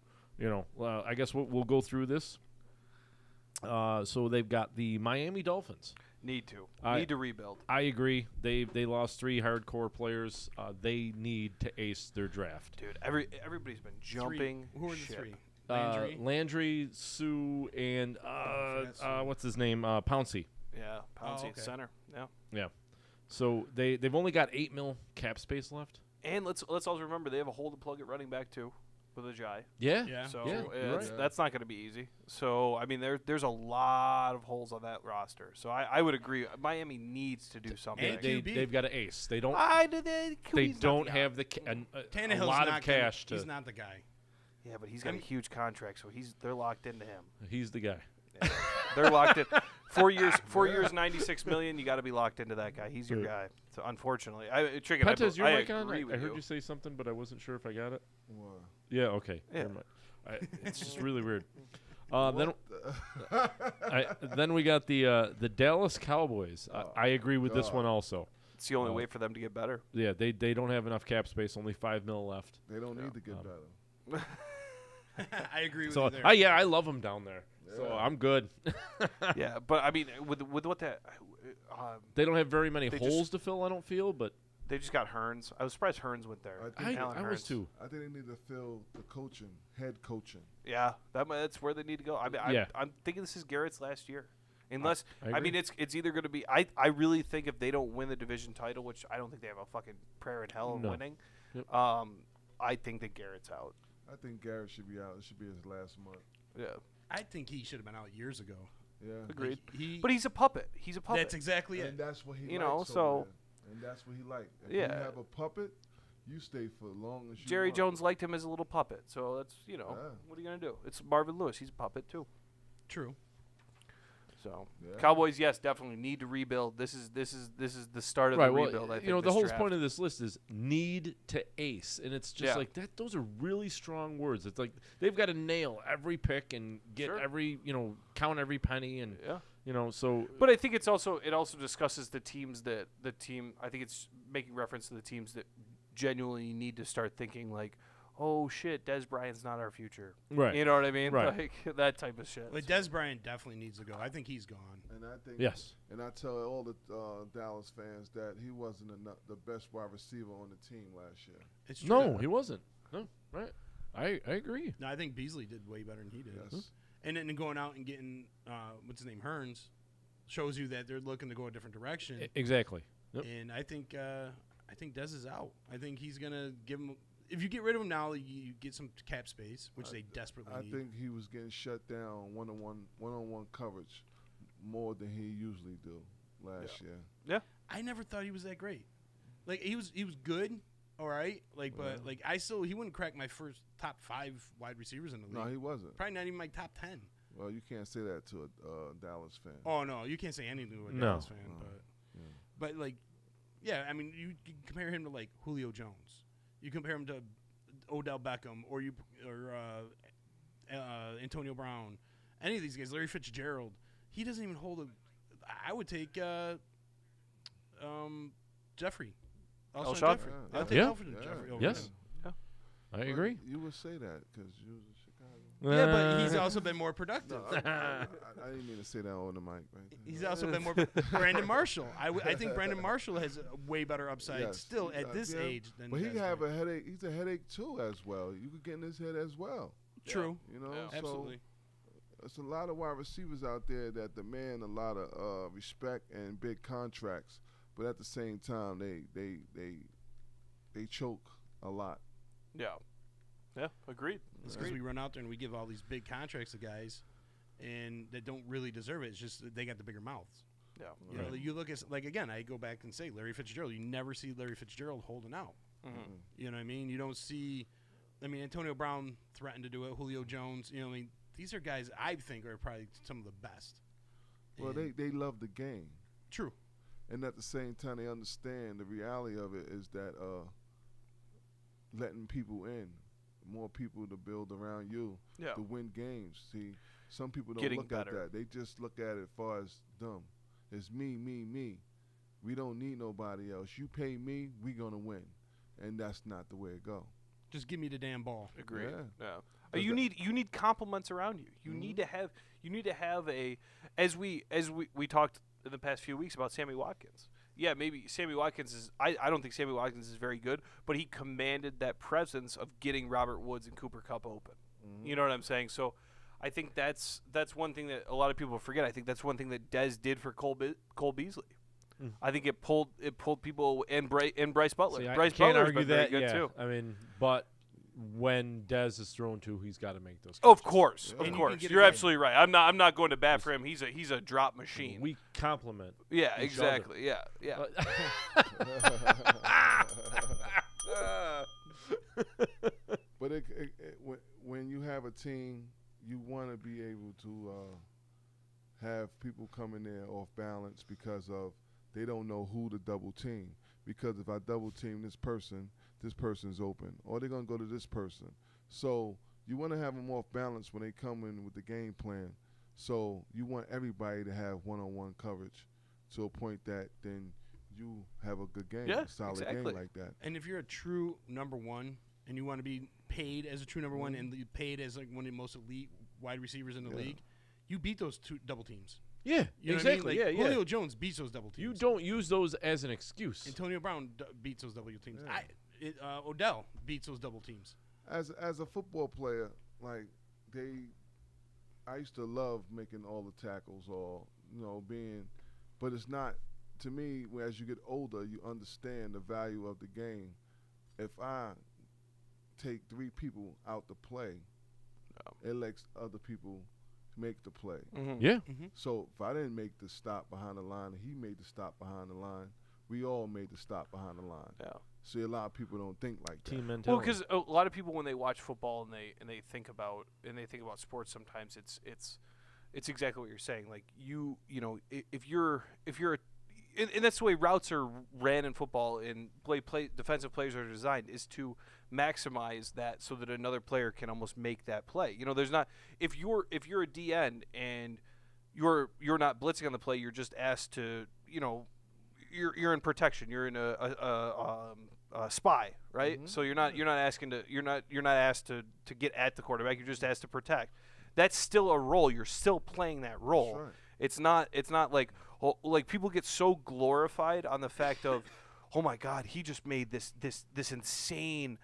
I guess we'll go through this. So they've got the Miami Dolphins. Need to rebuild. I agree. They lost 3 hardcore players. They need to ace their draft. Dude, everybody's been jumping. Who are the ship. 3? Landry, Sue, and what's his name? Pouncey. Yeah, Pouncey at center. Yeah. So they've only got $8 million cap space left. And let's also remember they have a hold to plug at running back too. with Ajay. Yeah. So you're right. that's not going to be easy. So, I mean, there's a lot of holes on that roster. So I would agree. Miami needs to do something. They've got an ace. They don't. They don't have a lot of cash. He's not the guy. Yeah, but he's got a huge contract, so they're locked into him. He's the guy. Yeah. They're locked in. 4 years, 96 million. You got to be locked into that guy. He's your guy. So unfortunately, Penta, is your mic on? I heard you say something, but I wasn't sure if I got it. What? Yeah. Okay. Yeah. Never mind. It's just really weird. Then we got the Dallas Cowboys. I agree with this one also. It's the only way for them to get better. Yeah, they don't have enough cap space. Only $5 million left. They don't need to get better. I agree with you there. I love them down there. Yeah. So I'm good. Yeah, but I mean, with what that they don't have very many holes to fill. I don't feel, but they just got Hearns. I was surprised Hearns went there. I was too. I think they need to fill the head coaching. Yeah, that's where they need to go. I mean, I'm thinking this is Garrett's last year. Unless I mean, it's either going to be. I really think if they don't win the division title, which I don't think they have a fucking prayer in hell of winning. Yep. I think that Garrett's out. I think Garrett should be out. It should be his last month. Yeah. I think he should have been out years ago. Yeah. Agreed. But he's a puppet. He's a puppet. That's exactly it. And that's what he likes. And that's what he liked. If you have a puppet, you stay for as long as you Jerry want. Jones liked him as a little puppet. So that's, what are you going to do? It's Marvin Lewis. He's a puppet too. True. So Cowboys, yes, definitely need to rebuild. This is the start of the rebuild. I think the whole point of this list is need to ace, and it's just like that. Those are really strong words. It's like they've got to nail every pick and get every count every penny and so. But I think it also discusses the teams that I think it's making reference to the teams that genuinely need to start thinking like, oh shit, Des Bryant's not our future. Right. You know what I mean? Right. Like that type of shit. But Des Bryant definitely needs to go. I think he's gone. And I think And I tell all the Dallas fans that he wasn't the best wide receiver on the team last year. It's true. No, he wasn't. No, right. I agree. No, I think Beasley did way better than he did. Yes. And then going out and getting what's his name, Hearns, shows you that they're looking to go a different direction. Exactly. Yep. And I think Des is out. I think he's gonna give him. If you get rid of him now, you get some cap space, which they desperately need. I think he was getting shut down one-on-one coverage more than he usually do last year. Yeah. I never thought he was that great. Like he was good, all right. But he wouldn't crack my first top 5 wide receivers in the league. No, he wasn't. Probably not even my top 10. Well, you can't say that to a Dallas fan. Oh no, you can't say anything to a Dallas fan. But I mean, you compare him to like Julio Jones. You compare him to Odell Beckham or Antonio Brown, any of these guys, Larry Fitzgerald. He doesn't even hold a. I would take Jeffrey. Alshon Jeffrey. I'll take Alfred Jeffrey over him. Yeah. I agree. You would say that because you was in Chicago. Yeah, but he's also been more productive. No, I didn't mean to say that on the mic. Right? He's also been more Brandon Marshall. I think Brandon Marshall has a way better upside still at this age than. But he have a headache. He's a headache too, as well. You could get in his head as well. True. So absolutely. There's a lot of wide receivers out there that demand a lot of respect and big contracts, but at the same time, they choke a lot. Yeah. Yeah, agreed. It's because we run out there and we give all these big contracts to guys, and that don't really deserve it. It's just that they got the bigger mouths. Yeah. You know, you look at again. I go back and say Larry Fitzgerald. You never see Larry Fitzgerald holding out. Mm-hmm. You know what I mean? You don't see. I mean, Antonio Brown threatened to do it. Julio Jones. You know, what I mean, these are guys I think are probably some of the best. Well, they love the game. True. And at the same time, they understand the reality of it is that letting people in, more people to build around you, to win games. See, some people don't look at that. They just look at it as far as dumb. It's me, me, me. We don't need nobody else. You pay me, we gonna win, and that's not the way it go. Just give me the damn ball. Agreed. Yeah. You need compliments around you. You need to have a as we talked in the past few weeks about Sammy Watkins. Yeah, maybe Sammy Watkins is I don't think Sammy Watkins is very good, but he commanded that presence of getting Robert Woods and Cooper Kupp open. Mm-hmm. You know what I'm saying? So I think that's one thing that a lot of people forget. I think that's one thing that Dez did for Cole Beasley. Mm. I think it pulled people and Bryce Butler. See, Bryce can't Butler's argue been that. very good too. I mean, but when Dez is thrown to, he's got to make those. Of catches. course, Yeah. of And course. you You're absolutely right. I'm not going to bat for him. He's a drop machine. We compliment. Yeah, each exactly. other. Yeah. But when you have a team, you want to be able to have people come in there off balance because of they don't know who to double team. Because if I double team this person's open, or they're going to go to this person. So you want to have them off balance when they come in with the game plan. So you want everybody to have one-on-one coverage to a point that then you have a good game, a solid game like that. And if you're a true number one and you want to be paid as a true number one and paid as like one of the most elite wide receivers in the league, you beat those two double teams. Yeah, you know exactly. What I mean? Like Julio Jones beats those double teams. You don't use those as an excuse. Antonio Brown beats those double teams. Yeah. Odell beats those double teams. As a football player, like I used to love making all the tackles or but it's not. To me, as you get older, you understand the value of the game. If I take 3 people out to play, it lets other people make the play. Mm-hmm. Yeah. Mm-hmm. So if I didn't make the stop behind the line and he made the stop behind the line, we all made the stop behind the line. Yeah. See, a lot of people don't think like that. Team mentality. Well, because a lot of people when they watch football and they think about sports, sometimes it's exactly what you're saying. Like if you're and that's the way routes are ran in football and defensive plays are designed is to maximize that so that another player can almost make that play. There's not if you're a DN and you're not blitzing on the play, you're just asked to you're in protection, you're in a spy, right? Mm-hmm. So you're not asked to get at the quarterback, you're just asked to protect. That's still a role. You're still playing that role. That's right. It's not like people get so glorified on the fact of, oh my God, he just made this insane,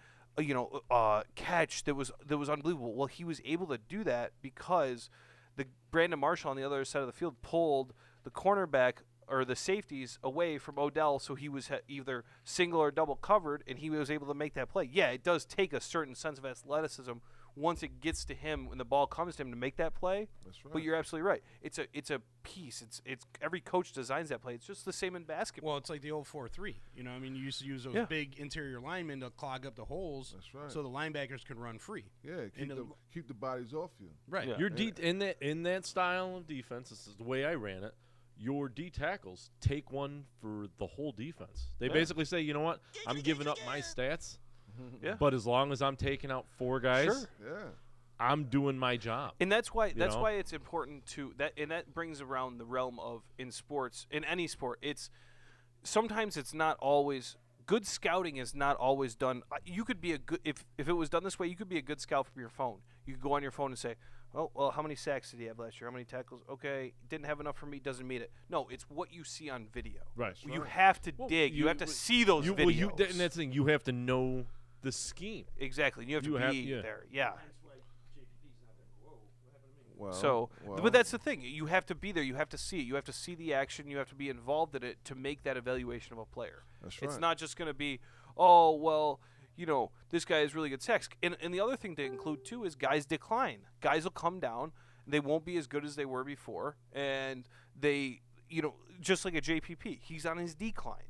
catch that was unbelievable. Well, he was able to do that because the Brandon Marshall on the other side of the field pulled the cornerback or the safeties away from Odell, so he was either single or double covered, and he was able to make that play. Yeah, it does take a certain sense of athleticism once it gets to him, when the ball comes to him to make that play. That's right. But you're absolutely right. It's a piece. It's every coach designs that play. It's just the same in basketball. Well, it's like the old 4-3. You used to use those big interior linemen to clog up the holes. That's right. So the linebackers could run free. Yeah, keep the bodies off you. Right. Yeah. Your in that style of defense, this is the way I ran it. Your D tackles take one for the whole defense. They basically say, you know what, I'm giving up my stats. Yeah. But as long as I'm taking out 4 guys, yeah, I'm doing my job. And that's why it's important that brings around the realm of in sports, in any sport. Sometimes it's not always good scouting is not always done. You could be a good if it was done this way, you could be a good scout from your phone. You could go on your phone and say, "Oh, well, how many sacks did he have last year? How many tackles? Okay, didn't have enough for me, doesn't meet it." No, it's what you see on video. Right. You have to dig. You have to see those videos. And that's the thing. You have to know the scheme. Exactly. And you have to be there. Yeah. But that's the thing. You have to be there. You have to see it. You have to see the action. You have to be involved in it to make that evaluation of a player. That's right. It's not just going to be, oh, well, this guy has really good sacks. And the other thing to include, too, is guys decline. Guys will come down. They won't be as good as they were before. And they, just like a JPP, he's on his decline.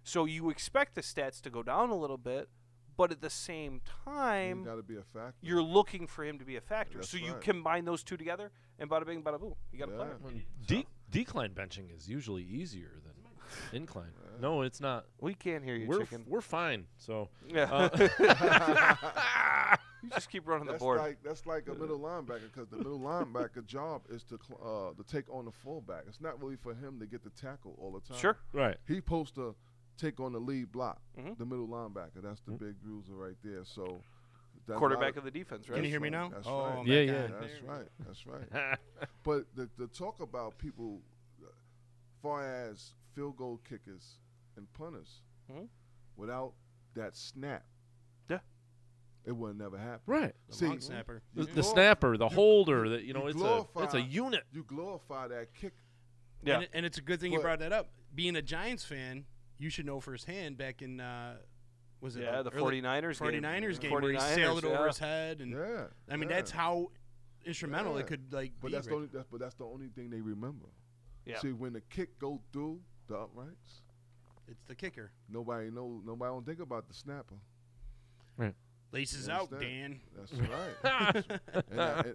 So you expect the stats to go down a little bit. But at the same time, you got to be a factor. You're looking for him to be a factor. That's so you right. combine those two together, and bada bing, bada boom. You got a player. Decline benching is usually easier than incline. No, it's not. We can't hear you, chicken. We're fine. So yeah. You just keep running the board. That's like a middle linebacker, because the middle linebacker job is to take on the fullback. It's not really for him to get the tackle all the time. Sure. Right. He's supposed to take on the lead block, Mm-hmm. the middle linebacker. That's the big bruiser right there. So quarterback of the defense, right? Can you hear me now? That's right. Yeah. That's right. But the talk about people, far as field goal kickers and punters, without that snap, it would never happen. Right. The long snapper. The snapper, the holder, it's a unit. You glorify that kick. Yeah. And it's a good thing you brought that up. Being a Giants fan, you should know firsthand back in was it? Yeah, the 49ers game. 49ers game where he sailed it over his head, and I mean that's how instrumental it could like but be. That's the only thing they remember. Yeah. See, when the kick go through the uprights, it's the kicker. Nobody don't think about the snapper. Right. Laces out, Dan. That's right.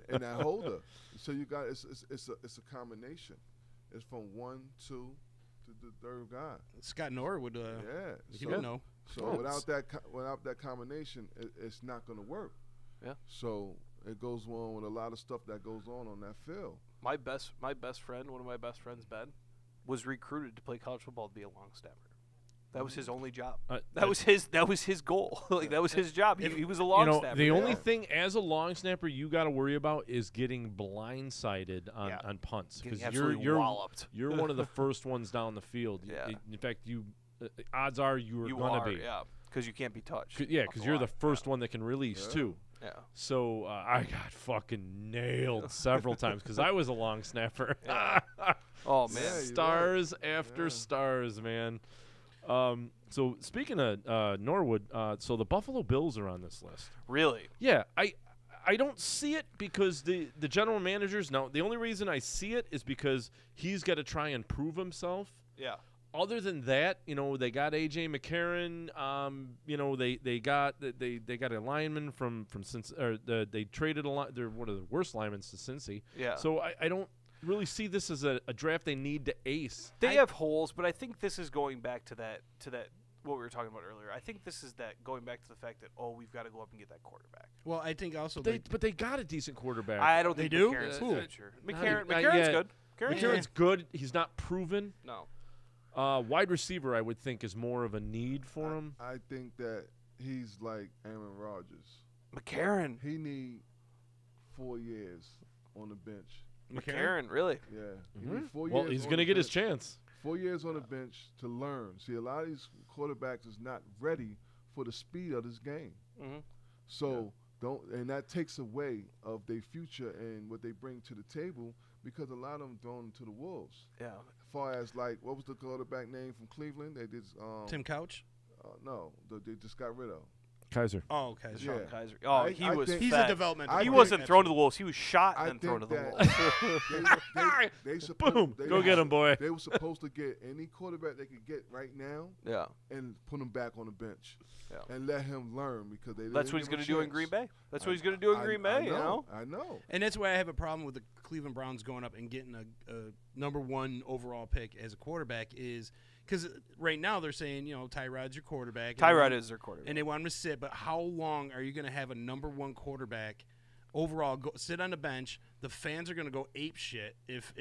and that holder. So you got it's a combination. It's from 1, 2 to the third guy. Scott Norwood. He would know. So without that combination, it's not going to work. Yeah. So it goes on with a lot of stuff that goes on that field. My best friend, one of my best friends, Ben, was recruited to play college football to be a long snapper. That was his only job. That was his goal. Like that was his job. He was a long snapper. The only thing as a long snapper you got to worry about is getting blindsided on punts because you're walloped. You're one of the first ones down the field. Yeah. In fact, odds are you are gonna be. Yeah, because you can't be touched. Yeah, because you're the first one that can release too. Yeah. So I got fucking nailed several times because I was a long snapper. Oh man, stars after stars, man. So speaking of Norwood, so the Buffalo Bills are on this list. Really? Yeah, I don't see it because the general managers. Now, the only reason I see it is because he's got to try and prove himself. Yeah. Other than that, they got AJ McCarron. They got a lineman from Cincinnati. They traded a lot. They're one of the worst linemen to Cincy. Yeah. So I don't really see this as a draft they need to ace. They have holes, but I think this is going back to that what we were talking about earlier. I think this is that going back to the fact that we've got to go up and get that quarterback. Well, I think also but they got a decent quarterback. I don't they think do. McCarron's Sure. McCarron's good. McCarron's good. He's not proven. No. Wide receiver, I would think, is more of a need for him. I think that he's like Aaron Rodgers. McCarron. He need 4 years on the bench. McCarron, really? Yeah. Mm-hmm. 4 years. Well, he's going to get his chance. 4 years on the bench to learn. See, a lot of these quarterbacks is not ready for the speed of this game. Mm-hmm. So and that takes away of their future and what they bring to the table because a lot of them thrown to the wolves. Yeah. As far as like, what was the quarterback name from Cleveland? They did Tim Couch. No, they just got rid of. Kaiser. Oh, Kaiser. Yeah. Kaiser. Oh, he's a developmental. He wasn't thrown to the wolves. He was shot and then thrown to the wolves. they supposed, Boom. Go get him, boy. They were supposed to get any quarterback they could get right now. Yeah. And put him back on the bench. Yeah. And let him learn because they. That's what he's going to do in Green Bay. That's what he's going to do in Green Bay. I know. And that's why I have a problem with the Cleveland Browns going up and getting a number 1 overall pick as a quarterback is. Because right now they're saying, Tyrod's your quarterback. Tyrod is their quarterback. And they want him to sit. But how long are you going to have a number 1 quarterback overall sit on the bench? The fans are going to go ape shit if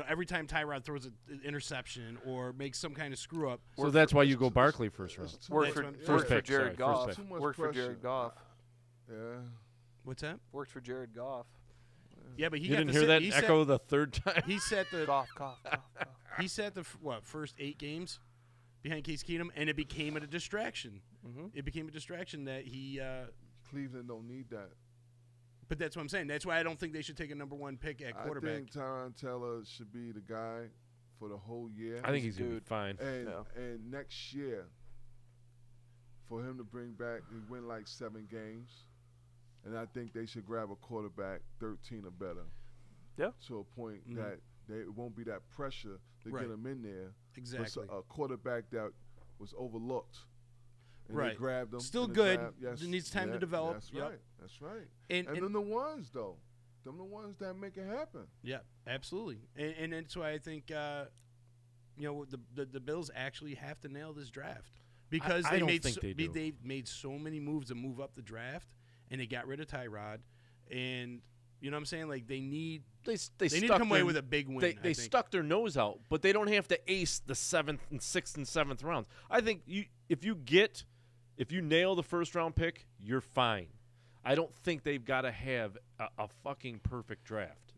every time Tyrod throws an interception or makes some kind of screw up. So that's why you go Barkley first round. Worked for Jared Goff. Worked for Jared Goff. Yeah. What's that? Worked for Jared Goff. Yeah, but you didn't hear that echo the third time. He set the Goff. He set the first 8 games behind Case Keenum, and it became a distraction. Mm-hmm. It became a distraction that he. Cleveland don't need that. But that's what I'm saying. That's why I don't think they should take a number 1 pick at quarterback. I think Tyron Taylor should be the guy for the whole year. I think he's going to be fine. And next year, for him to bring back, he win like 7 games. And I think they should grab a quarterback 13 or better. Yeah. To a point that it won't be that pressure to get him in there. Exactly. A quarterback that was overlooked. And right. They grabbed him. Still good. Yes. It needs time to develop. That's right. That's right. And them the ones, though. Them the ones that make it happen. Yeah, absolutely. And that's why I think, the Bills actually have to nail this draft. Because they've made so many moves to move up the draft. And they got rid of Tyrod, and you know what I'm saying? Like they need to come away with a big win. They stuck their nose out, but they don't have to ace the 7th and 6th and 7th rounds. I think if you nail the first round pick, you're fine. I don't think they've got to have a fucking perfect draft.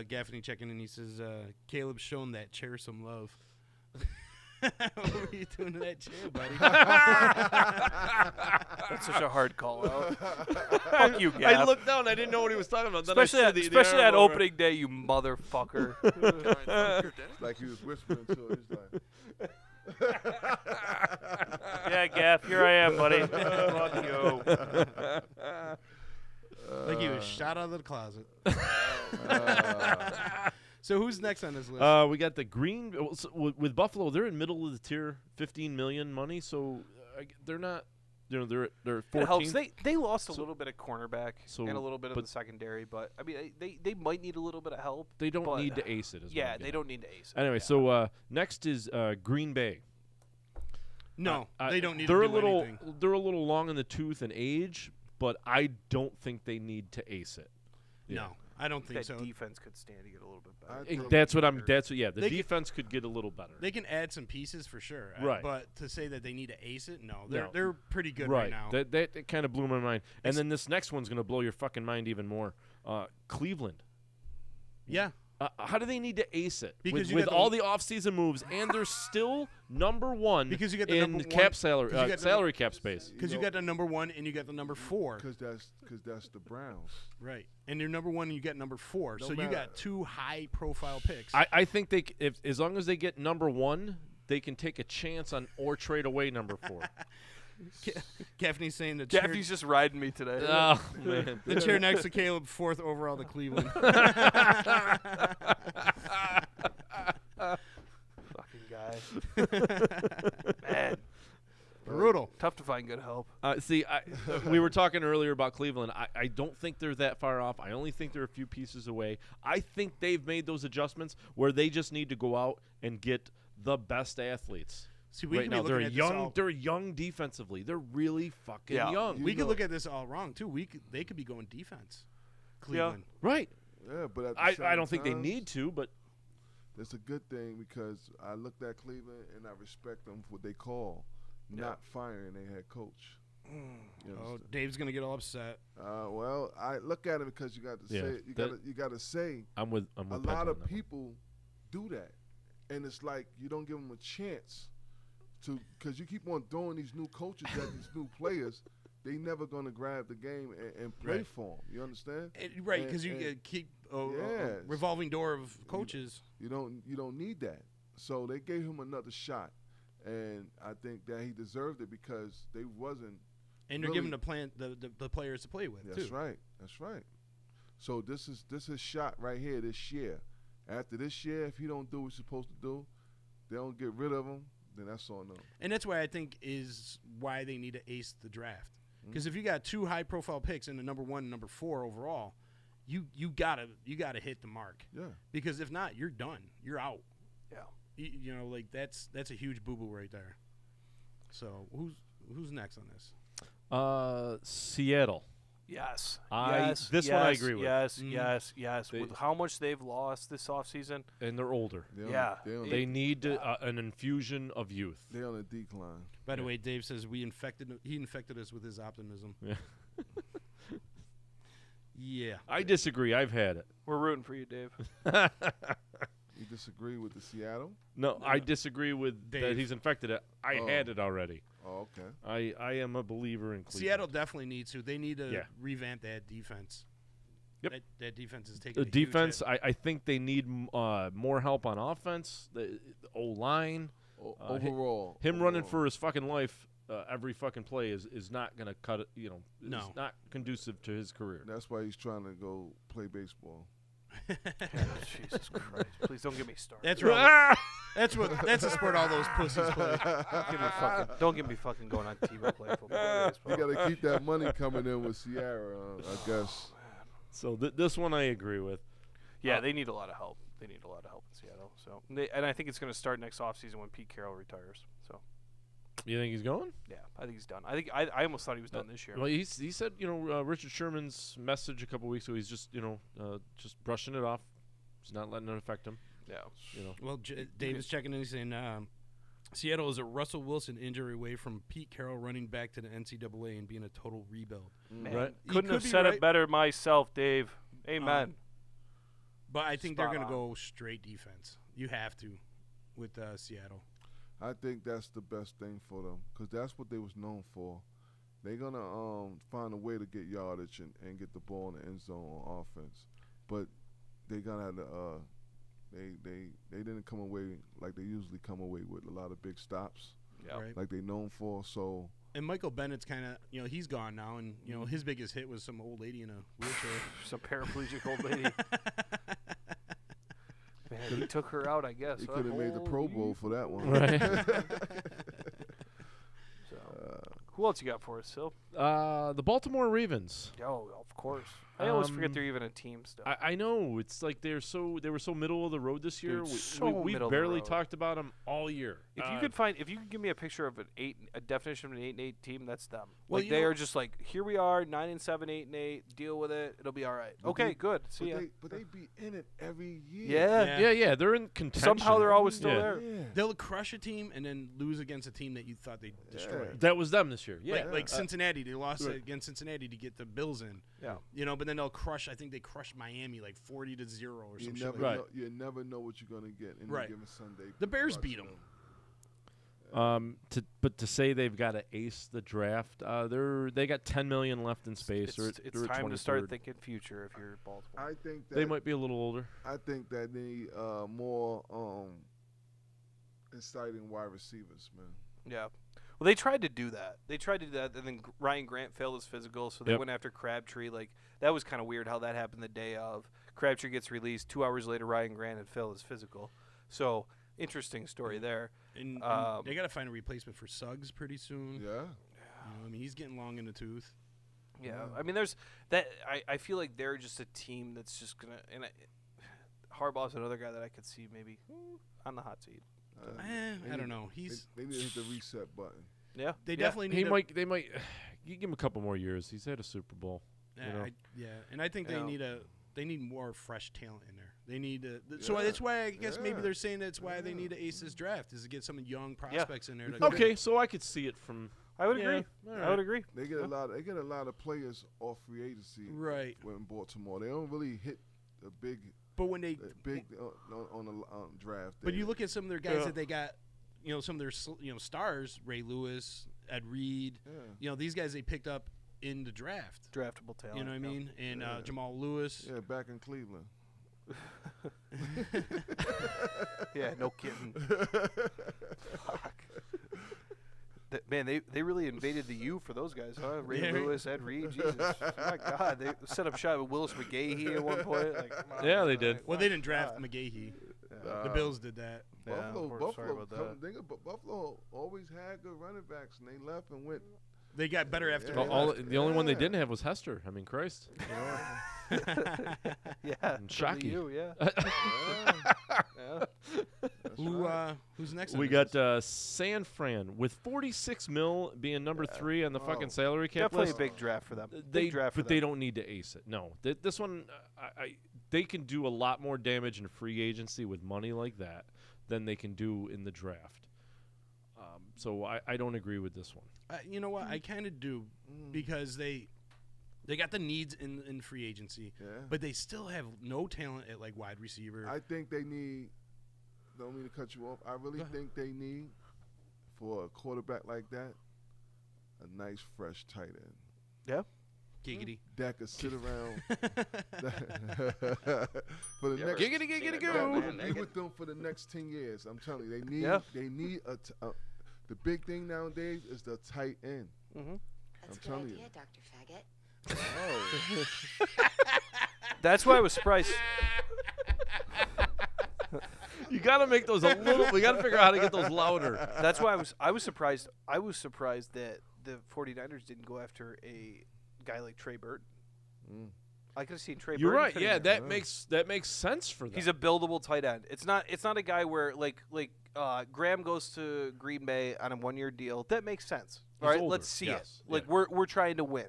Gaffney checking in. He says Caleb's shown that chair some love. What were you doing to that chair, buddy? That's such a hard call out. Fuck you, Gaff. I looked down. I didn't know what he was talking about. Especially at opening day, you motherfucker. Like he was whispering to her. He's like, Yeah, Gaff, here I am, buddy. Fuck you. Like he was shot out of the closet. So who's next on this list? We got the Green with Buffalo. They're in middle of the tier, 15 million money. So they're not. They're 14th. It helps. They lost a little bit of cornerback and a little bit of the secondary, but I mean they might need a little bit of help. They don't need to ace it. Yeah, they don't need to ace it. Anyway, so next is Green Bay. No, they don't need they're to do anything. They're a little long in the tooth in age, but I don't think they need to ace it. No, I don't think so. That defense could stand to get a little bit better. The defense could get a little better. They can add some pieces for sure. Right. But to say that they need to ace it, no. They're pretty good right now. That kind of blew my mind. And then this next one's going to blow your fucking mind even more. Cleveland. Yeah. How do they need to ace it because with all the offseason moves, and they're still number one because you get the in number cap salary cap space? Because you got the number 1 and you got the number 4. Because that's the Browns, right? And you're number 1 and you get number 4, so you got 2 high-profile picks. I think as long as they get number 1, they can take a chance on or trade away number 4. Gaffney's saying the Gaffney's just riding me today. Oh, man. The chair next to Caleb, 4th overall to Cleveland. Fucking guy. Man. Brutal. Tough to find good help. We were talking earlier about Cleveland. I don't think they're that far off. I only think they're a few pieces away. I think they've made those adjustments where they just need to go out and get the best athletes. See, we right now they're young. They're young defensively. They're really fucking young. We could look at this all wrong too. They could be going defense. Cleveland. Yeah. Right. Yeah, but I don't think they need to, but that's a good thing because I looked at Cleveland and I respect them for what they call not firing their head coach. Dave's gonna get all upset. Well, I look at it because you got to say you got to say. I'm with a lot of people do that, and it's like you don't give them a chance. Because you keep on throwing these new coaches at these new players, they never going to grab the game and play for them. You understand? Right, because you keep a revolving door of coaches. You don't need that. So they gave him another shot, and I think that he deserved it because they wasn't. And they're giving the players to play with too. That's right. So this is shot right here this year. After this year, if he don't do what he's supposed to do, they don't get rid of him. Then that's all no. And that's why I think is why they need to ace the draft. Because if you got 2 high-profile picks in the number 1 and number 4 overall, you gotta hit the mark. Yeah. Because if not, you're done. You're out. Yeah. You know, like that's a huge boo-boo right there. So who's next on this? Seattle. Yes. This one I agree with. Yes. With how much they've lost this offseason. And they're older. They need an infusion of youth. They're on a decline. By the way, Dave says he infected us with his optimism. Yeah. Yeah. I disagree. I've had it. We're rooting for you, Dave. You disagree with the Seattle? No, I disagree with Dave. that he's infected it. I had it already. Oh, okay. I am a believer in Cleveland. Seattle definitely needs to. They need to revamp that defense. Yep. That defense is taking the defense. I think they need more help on offense. The O-line. Overall. Him running for his fucking life every fucking play is not going to cut it. Is not conducive to his career. That's why he's trying to go play baseball. Jesus Christ! Please don't get me started. That's right. That's a sport all those pussies play. Don't get me fucking going on TV play football. You got to keep that money coming in with Sierra, I guess. So this one I agree with. Yeah, they need a lot of help. They need a lot of help in Seattle. So and I think it's going to start next offseason when Pete Carroll retires. So. You think he's going? Yeah, I think he's done. I almost thought he was done this year. Well, he said, Richard Sherman's message a couple weeks ago. He's just, just brushing it off. He's not letting it affect him. Yeah. Well, Dave is checking in. He's saying Seattle is a Russell Wilson injury away from Pete Carroll running back to the NCAA and being a total rebuild. Man, right. Couldn't have said it better myself, Dave. Amen. But I think they're going to go straight defense. You have to with Seattle. I think that's the best thing for them because that's what they was known for. They're going to find a way to get yardage and get the ball in the end zone on offense. But they're going to have to They didn't come away like they usually come away with a lot of big stops, Right. like they known for. So. And Michael Bennett's kind of, he's gone now, and his biggest hit was some old lady in a wheelchair, some paraplegic old lady. Man, he took her out, I guess. He could have made the Pro Bowl for that one. Right. Who else you got for us, Sil? The Baltimore Ravens. Oh, of course. I always forget they're even a team still. I know. It's like they were so middle of the road this year. Dude, we barely talked about them all year. If you could give me a picture of a definition of an 8-8 team, that's them. Well, like they are just like, here we are, 9-7, 8-8. Deal with it. It'll be all right. Okay, good. See ya. But they be in it every year. Yeah. They're in contention. Somehow they're always still there. Yeah. They'll crush a team and then lose against a team that you thought they'd destroy. That was them this year. Yeah, like Cincinnati. They lost against Cincinnati to get the Bills in. Yeah. But then they'll crush. I think they crushed Miami like 40-0 or something. You never know what you're gonna get in a given Sunday. The Bears beat them. But to say they've got to ace the draft, they got $10 million left in space. It's time to start thinking future if you're Baltimore. I think that they might be a little older. I think that they need more exciting wide receivers, man. Yeah. Well, they tried to do that. And then Ryan Grant failed his physical, so they went after Crabtree. Like, that was kind of weird how that happened the day of. Crabtree gets released. 2 hours later, Ryan Grant had failed his physical. So, interesting story there. And they got to find a replacement for Suggs pretty soon. Yeah. He's getting long in the tooth. Yeah. I mean, there's that. I feel like they're just a team that's just going to – and Harbaugh's another guy that I could see maybe on the hot seat. I don't know. They need to hit the reset button. Yeah, they definitely need. They might. You give him a couple more years. He's had a Super Bowl. And I think they need more fresh talent in there. They need to. So that's why I guess maybe they're saying that's why they need to ace this draft is to get some young prospects in there. Okay, so I could see it from. I would agree. I would agree. They get a lot of players off free agency. Right. In Baltimore, they don't really hit the big. But when they on the draft, but you look at some of their guys that they got, some of their stars, Ray Lewis, Ed Reed, these guys they picked up in the draft, draftable talent. You know what I mean? And Jamal Lewis, back in Cleveland. Yeah, no kidding. Fuck. Man, they really invaded the U for those guys, huh? Ray Lewis, Ed Reed, Jesus. My God, they set up shot with Willis McGahee at one point. Like, yeah, they did. Well, they didn't draft McGahee. The Bills did that. Buffalo always had good running backs, and they left and went. They got better after. The only one they didn't have was Hester. I mean, Christ. Yeah. Shocky. Yeah. Who's next? We got San Fran with $46 million being number 3 on the fucking salary cap definitely list. A big draft for them. They don't need to ace it. No, this one, they can do a lot more damage in free agency with money like that than they can do in the draft. So I don't agree with this one. You know what? I kind of do because they got the needs in free agency, but they still have no talent at like wide receiver. I think they need. Don't mean to cut you off. I really think they need for a quarterback like that a nice fresh tight end. Yeah. Giggity. That could sit around for the next. Giggity go. Be with them for the next 10 years. I'm telling you, they need the big thing nowadays is the tight end. Mm-hmm. That's a good idea, Dr. Faggot. Oh. That's why I was surprised. You gotta make those a little. We gotta figure out how to get those louder. That's why I was surprised. I was surprised that the 49ers didn't go after a guy like Trey Burton. I could have seen Trey. You're Burton right. Yeah, that makes sense for them. He's a buildable tight end. It's not a guy where like Graham goes to Green Bay on a 1-year deal. That makes sense. All right, let's see it. Like we're trying to win.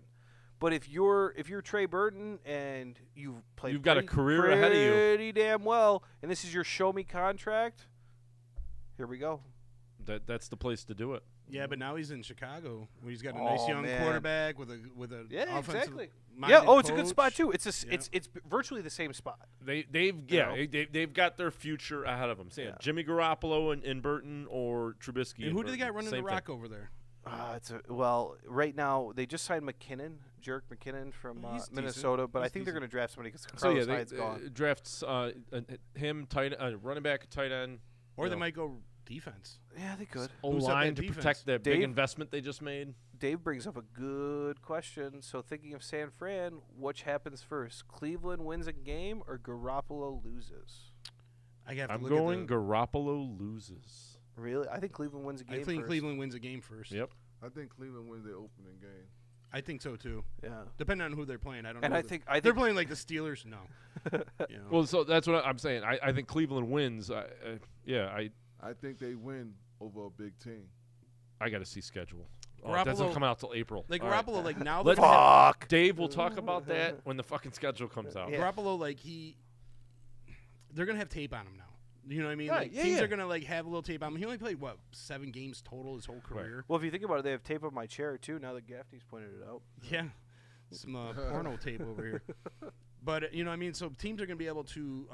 But if you're Trey Burton and you've got a career ahead of you pretty damn well, and this is your show me contract, here we go. That's the place to do it. Yeah, but now he's in Chicago, where he's got a nice young quarterback with a offensive it's a good spot too. It's virtually the same spot. They've got their future ahead of them. Jimmy Garoppolo and Burton or Trubisky. And who do they got running the rock over there? Right now they just signed Jerick McKinnon from Minnesota, but I think they're going to draft somebody because Carlos Hyde's gone. Drafts him, running back, tight end, or they might go defense. Yeah, they could. O-line to protect that big investment they just made. Dave brings up a good question. So thinking of San Fran, which happens first? Cleveland wins a game or Garoppolo loses? I'm going Garoppolo loses. Really? I think Cleveland wins a game first. I think Cleveland wins a game first. Yep. I think Cleveland wins their opening game. I think so too. Yeah. Depending on who they're playing, I don't know. And I think they're playing like the Steelers. No. You know. Well, so that's what I'm saying. I think Cleveland wins. I think they win over a big team. I got to see schedule. Garoppolo, it doesn't come out till April. Like Garoppolo, right. like now. Fuck. Dave will talk about that when the fucking schedule comes out. Yeah. Garoppolo, they're gonna have tape on him now. You know what I mean? Right, teams are gonna have a little tape on him. He only played 7 games total his whole career. Right. Well, if you think about it, they have tape on my chair too. Now that Gaffney's pointed it out. Yeah, some porno tape over here. But you know what I mean. So teams are gonna be able to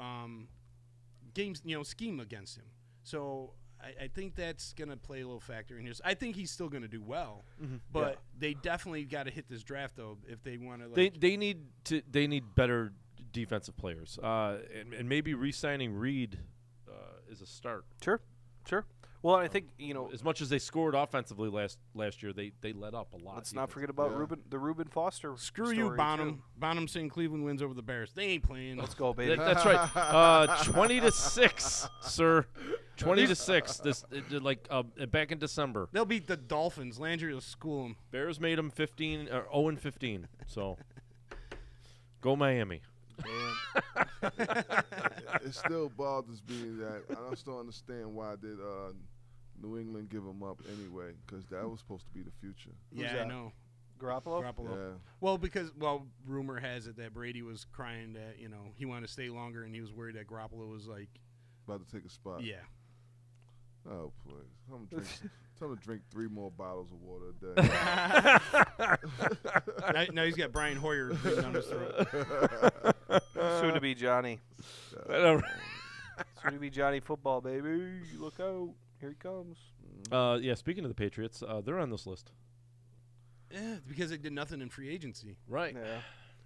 scheme against him. So I think that's gonna play a little factor in here. So I think he's still gonna do well, but they definitely got to hit this draft though if they want to. They need better defensive players, and maybe re-signing Reed is a start. Sure. Well, I think as much as they scored offensively last year, they let up a lot. Let's not forget about Reuben Foster. Screw you, Bonham. Bonham saying Cleveland wins over the Bears. They ain't playing. Let's go, baby. That's right. 20-6, sir. 20-6. This back in December. They'll beat the Dolphins. Landry will school them. Bears made them 0-15. So go Miami. It still bothers me that I just don't understand why did New England give him up anyway, because that was supposed to be the future. Yeah, I know. Garoppolo? Yeah. Well, rumor has it that Brady was crying that he wanted to stay longer and he was worried that Garoppolo was about to take a spot. Yeah. Oh please, tell him to drink 3 more bottles of water a day. now he's got Brian Hoyer down his throat. Soon to be Johnny. Soon to be Johnny football, baby. Look out. Here he comes. Speaking of the Patriots, they're on this list. Yeah, because they did nothing in free agency. Right. Yeah.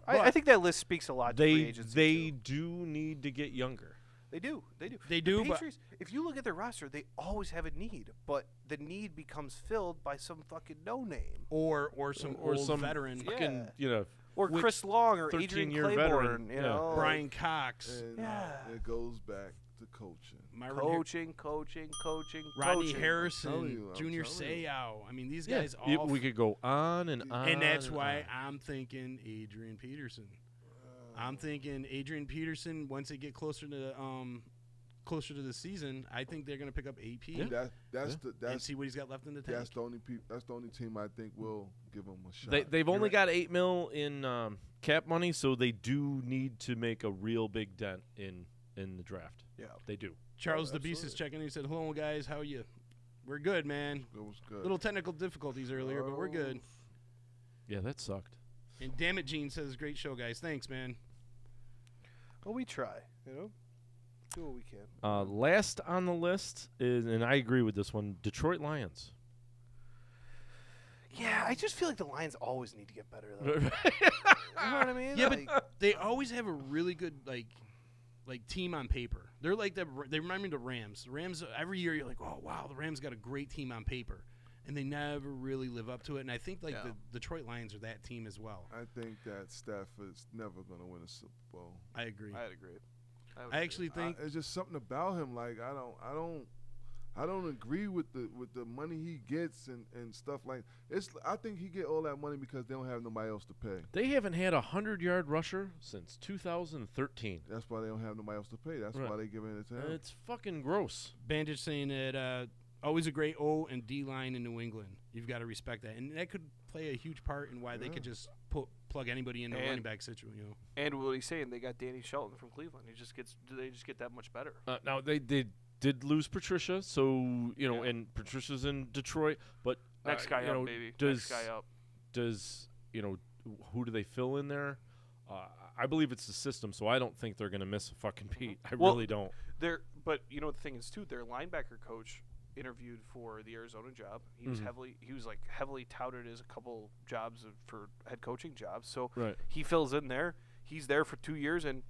I think that list speaks a lot to free agency. They do need to get younger. They do. They do. The Patriots, if you look at their roster, they always have a need, but the need becomes filled by some fucking no-name or some veteran, fucking or Chris Long or Adrian Claiborne, veteran. Brian Cox. And, it goes back to coaching. Coaching. Rodney Harrison, Junior Seau. I mean, these guys all. We could go on and on. And that's why I'm thinking Adrian Peterson. I'm thinking Adrian Peterson. Once they get closer to the season, I think they're going to pick up AP. Yeah. And see what he's got left in the tank. That's the only team I think will give him a shot. They've only got $8 million in cap money, so they do need to make a real big dent in the draft. Yeah, they do. Charles the Beast is checking. He said, "Hello, guys. How are you? We're good, man. It was good. Little technical difficulties earlier, but we're good." Yeah, that sucked. And damn it, Gene says, "Great show, guys. Thanks, man." Well, we try, do what we can. Last on the list is, and I agree with this one, Detroit Lions. Yeah, I just feel like the Lions always need to get better, though. You know what I mean? Yeah, but they always have a really good team on paper. They're like they remind me of the Rams. The Rams, every year you're like, oh wow, the Rams got a great team on paper, and they never really live up to it. And I think the Detroit Lions are that team as well. I think that Stafford's never going to win a Super Bowl. I agree. I'd agree. I actually think it's just something about him. Like I don't agree with the money he gets and stuff like it's. I think he get all that money because they don't have nobody else to pay. They haven't had a 100-yard rusher since 2013. That's why they don't have nobody else to pay. That's why they giving it to him. It's fucking gross. Bandage saying that always a great O and D line in New England. You've got to respect that, and that could play a huge part in why they could just plug anybody into a running back situation. And what he's saying, they got Danny Shelton from Cleveland. They just get that much better. Now they did lose Patricia, so and Patricia's in Detroit, but next guy up, baby. Next guy up. Does who do they fill in there? I believe it's the system, so I don't think they're going to miss a fucking beat. I really don't. But the thing is too, their linebacker coach interviewed for the Arizona job. He was heavily touted as a couple jobs for head coaching jobs. So he fills in there. He's there for 2 years and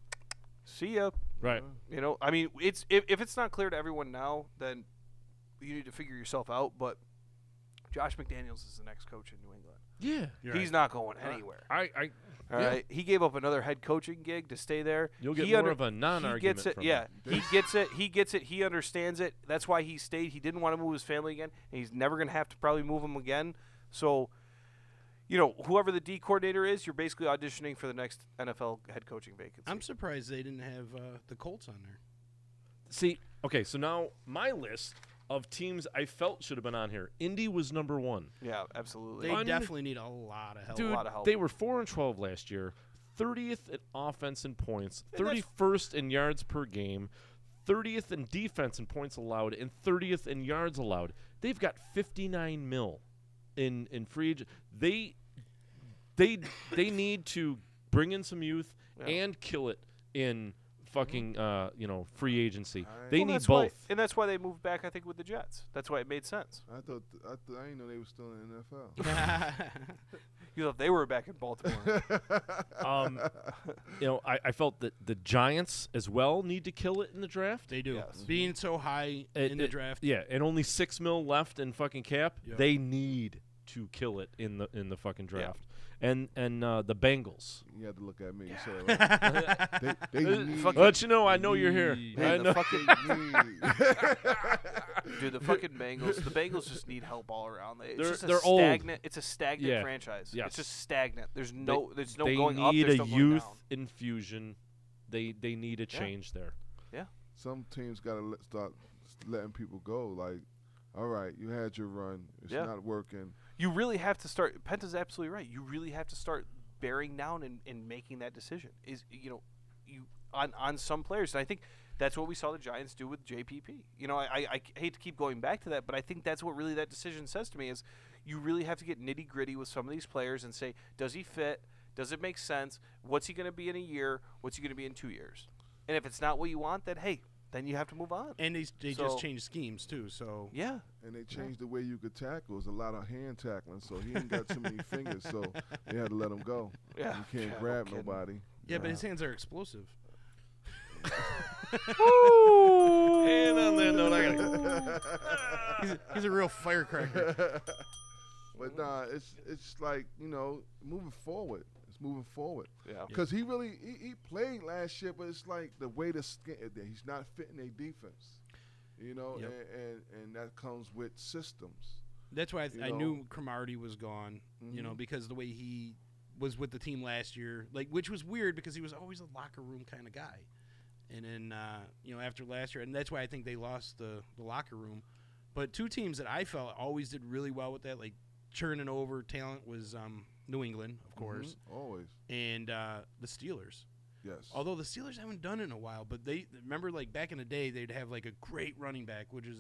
see ya. Right. You know, I mean, it's if it's not clear to everyone now, then you need to figure yourself out. But Josh McDaniels is the next coach in New England. Yeah. He's not going anywhere. All Yeah. right. He gave up another head coaching gig to stay there. You'll get more of a non-argument. He gets it. From Yeah. him. He gets it. He gets it. He understands it. That's why he stayed. He didn't want to move his family again, and he's never going to have to probably move him again. So, you know, whoever the D coordinator is, you're basically auditioning for the next NFL head coaching vacancy. I'm surprised they didn't have the Colts on there. See, okay, so now my list of teams I felt should have been on here. Indy was number 1. Yeah, absolutely. They definitely need a lot of help. Dude, a lot of help. They were 4-12 last year, 30th in offense and points, 31st in yards per game, 30th in defense and points allowed, and 30th in yards allowed. They've got $59 million in free agent. They need to bring in some youth and kill it in fucking free agency. They need both. And that's why they moved back, I think, with the Jets. That's why it made sense. I didn't know they were still in the NFL. You thought they were back in Baltimore. I felt that the Giants as well need to kill it in the draft. They do. Yes. Being so high in the draft. Yeah, and only $6 million left in fucking cap. Yep. They need to kill it in the fucking draft. And the Bengals. You had to look at me. So, they need, let you know I know you're here. I know. Dude, the fucking Bengals. The Bengals just need help all around. They're old. It's a stagnant franchise. Yes. It's just stagnant. There's no going up. They There's need no a going youth down. infusion. They need a change there. Yeah. Some teams got to start letting people go. Like, all right, you had your run. It's not working. You really have to start. Penta's absolutely right. You really have to start bearing down and making that decision. On some players, and I think that's what we saw the Giants do with JPP. I hate to keep going back to that, but I think that's what really that decision says to me is you really have to get nitty gritty with some of these players and say, does he fit? Does it make sense? What's he going to be in a year? What's he going to be in 2 years? And if it's not what you want, then hey, then you have to move on. And they just changed schemes too. So yeah, and they changed the way you could tackle. It was a lot of hand tackling, so he ain't got too many fingers. So they had to let him go. Yeah, you can't grab nobody. Yeah, but his hands are explosive. And on that note, I gotta he's a real firecracker. But nah, it's like moving forward. It's moving forward. Yeah. Because he played last year, but it's like the way he's not fitting a defense. And that comes with systems. That's why I knew Cromartie was gone. Because the way he was with the team last year, which was weird because he was always a locker room kind of guy. And then after last year, and that's why I think they lost the locker room. But two teams that I felt always did really well with that, like churning over talent, was New England, of course, always, and the Steelers. Yes. Although the Steelers haven't done it in a while, but they remember back in the day they'd have a great running back, which is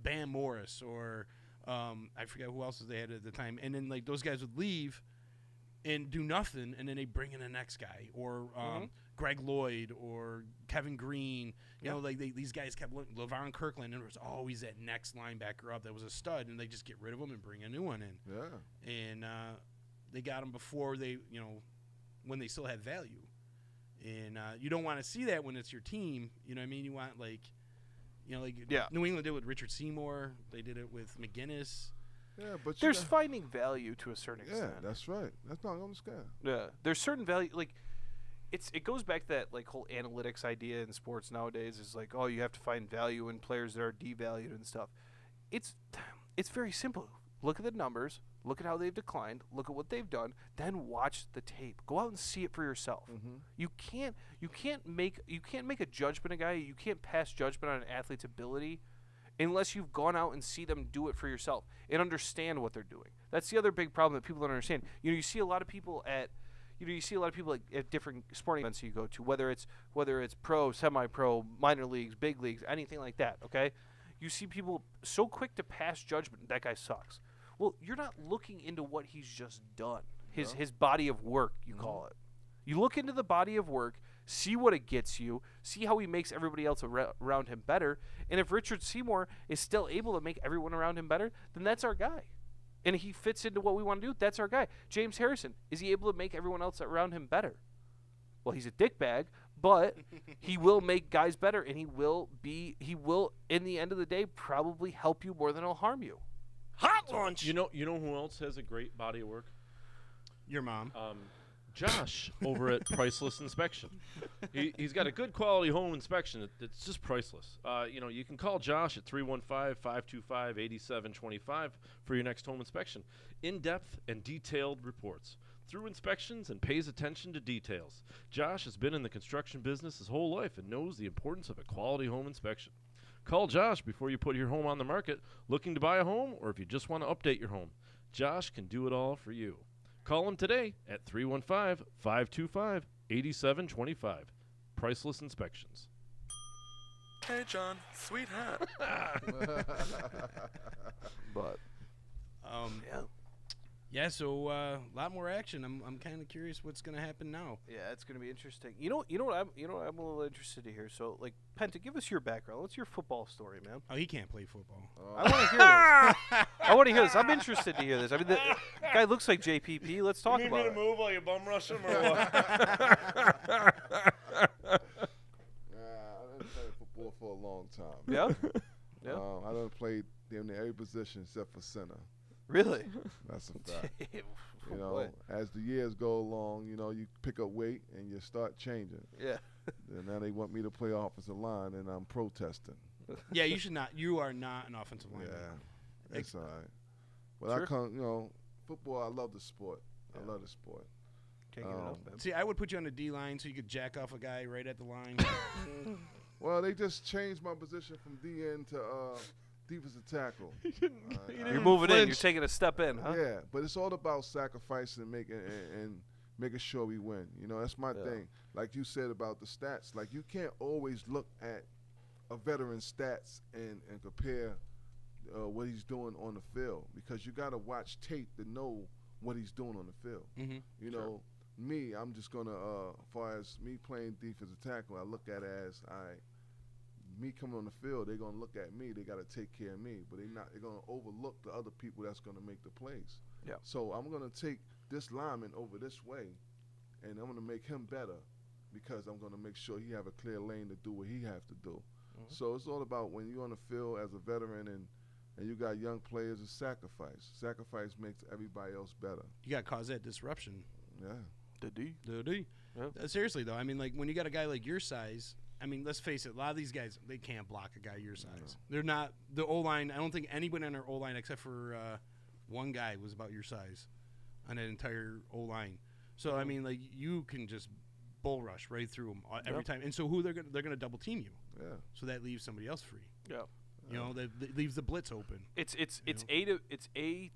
Bam Morris or I forget who else they had at the time, and then those guys would leave and do nothing, and then they bring in the next guy or Greg Lloyd or Kevin Green. These guys kept looking. LaVon Kirkland, and there was always that next linebacker up that was a stud, and they just get rid of him and bring a new one in. Yeah. And they got him before they, when they still had value. And you don't want to see that when it's your team. You know what I mean? You want New England did it with Richard Seymour. They did it with McGinnis. Yeah, but there's finding value to a certain extent. Yeah, that's right. That's not on the scale. Yeah, there's certain value. It goes back to that whole analytics idea in sports nowadays. Is you have to find value in players that are devalued and stuff. It's very simple. Look at the numbers. Look at how they've declined. Look at what they've done. Then watch the tape. Go out and see it for yourself. Mm-hmm. You can't make a judgment of a guy. You can't pass judgment on an athlete's ability unless you've gone out and see them do it for yourself and understand what they're doing. That's the other big problem that people don't understand. You see a lot of people at different sporting events you go to, whether it's pro, semi-pro, minor leagues, big leagues, anything like that. Okay, you see people so quick to pass judgment. That guy sucks. Well, you're not looking into what he's just done. His body of work, you call it. You look into the body of work, see what it gets you, see how he makes everybody else around him better. And if Richard Seymour is still able to make everyone around him better, then that's our guy. And he fits into what we want to do. That's our guy. James Harrison, is he able to make everyone else around him better? Well, he's a dickbag, but he will make guys better, and he will, in the end of the day, probably help you more than he'll harm you. Hot lunch! You know who else has a great body of work? Your mom. Josh over at Priceless Inspection. He's got a good quality home inspection. It's just priceless. You can call Josh at 315-525-8725 for your next home inspection. In-depth and detailed reports through inspections and pays attention to details. Josh has been in the construction business his whole life and knows the importance of a quality home inspection. Call Josh before you put your home on the market, looking to buy a home, or if you just want to update your home. Josh can do it all for you. Call him today at 315-525-8725. Priceless Inspections. Hey, John. Sweet hat. But, yeah. Yeah, so a lot more action. I'm kind of curious what's going to happen now. Yeah, it's going to be interesting. You know what I'm a little interested to hear. So, like, Penta, give us your background. What's your football story, man? Oh, he can't play football. I want to hear this. I want to hear this. I'm interested to hear this. I mean, the guy looks like JPP. Let's talk about it. You need me to move while you bum rush him or what? I done played football for a long time. Yeah? Yeah. I done played damn near every position except for center. Really? That's a fact. Damn. You know, as the years go along, you pick up weight and you start changing. Yeah. And now they want me to play offensive line, and I'm protesting. Yeah, you should not. You are not an offensive lineman. Yeah, that's all right. But Sure. I come, football. I love the sport. I love the sport. Can't get enough, man. See, I would put you on the D line so you could jack off a guy right at the line. Well, they just changed my position from DN to defensive tackle. You're moving in. You're taking a step in, huh? Yeah, but it's all about sacrificing and making sure we win. That's my thing. Like you said about the stats, like you can't always look at a veteran's stats and compare what he's doing on the field, because you got to watch tape to know what he's doing on the field. Mm-hmm. Me, I'm just gonna as far as me playing defensive tackle, I look at it as me coming on the field, they're gonna look at me. They got to take care of me, but they're gonna overlook the other people that's gonna make the plays. Yeah. So I'm gonna take this lineman over this way, and I'm gonna make him better, because I'm gonna make sure he have a clear lane to do what he have to do. So it's all about when you're on the field as a veteran and you got young players, it's sacrifice. Sacrifice makes everybody else better. You got to cause that disruption. Yeah. The D. Yeah. Seriously, though, I mean, like, when you got a guy like your size, I mean, let's face it, a lot of these guys, they can't block a guy your size. No. They're not – the O-line, I don't think anybody on our O-line except for one guy was about your size on that entire O-line. So, I mean, like, you can just bull rush right through them every time. And so they're going to double team you. Yeah. So that leaves somebody else free. Yeah. That leaves the blitz open. It's A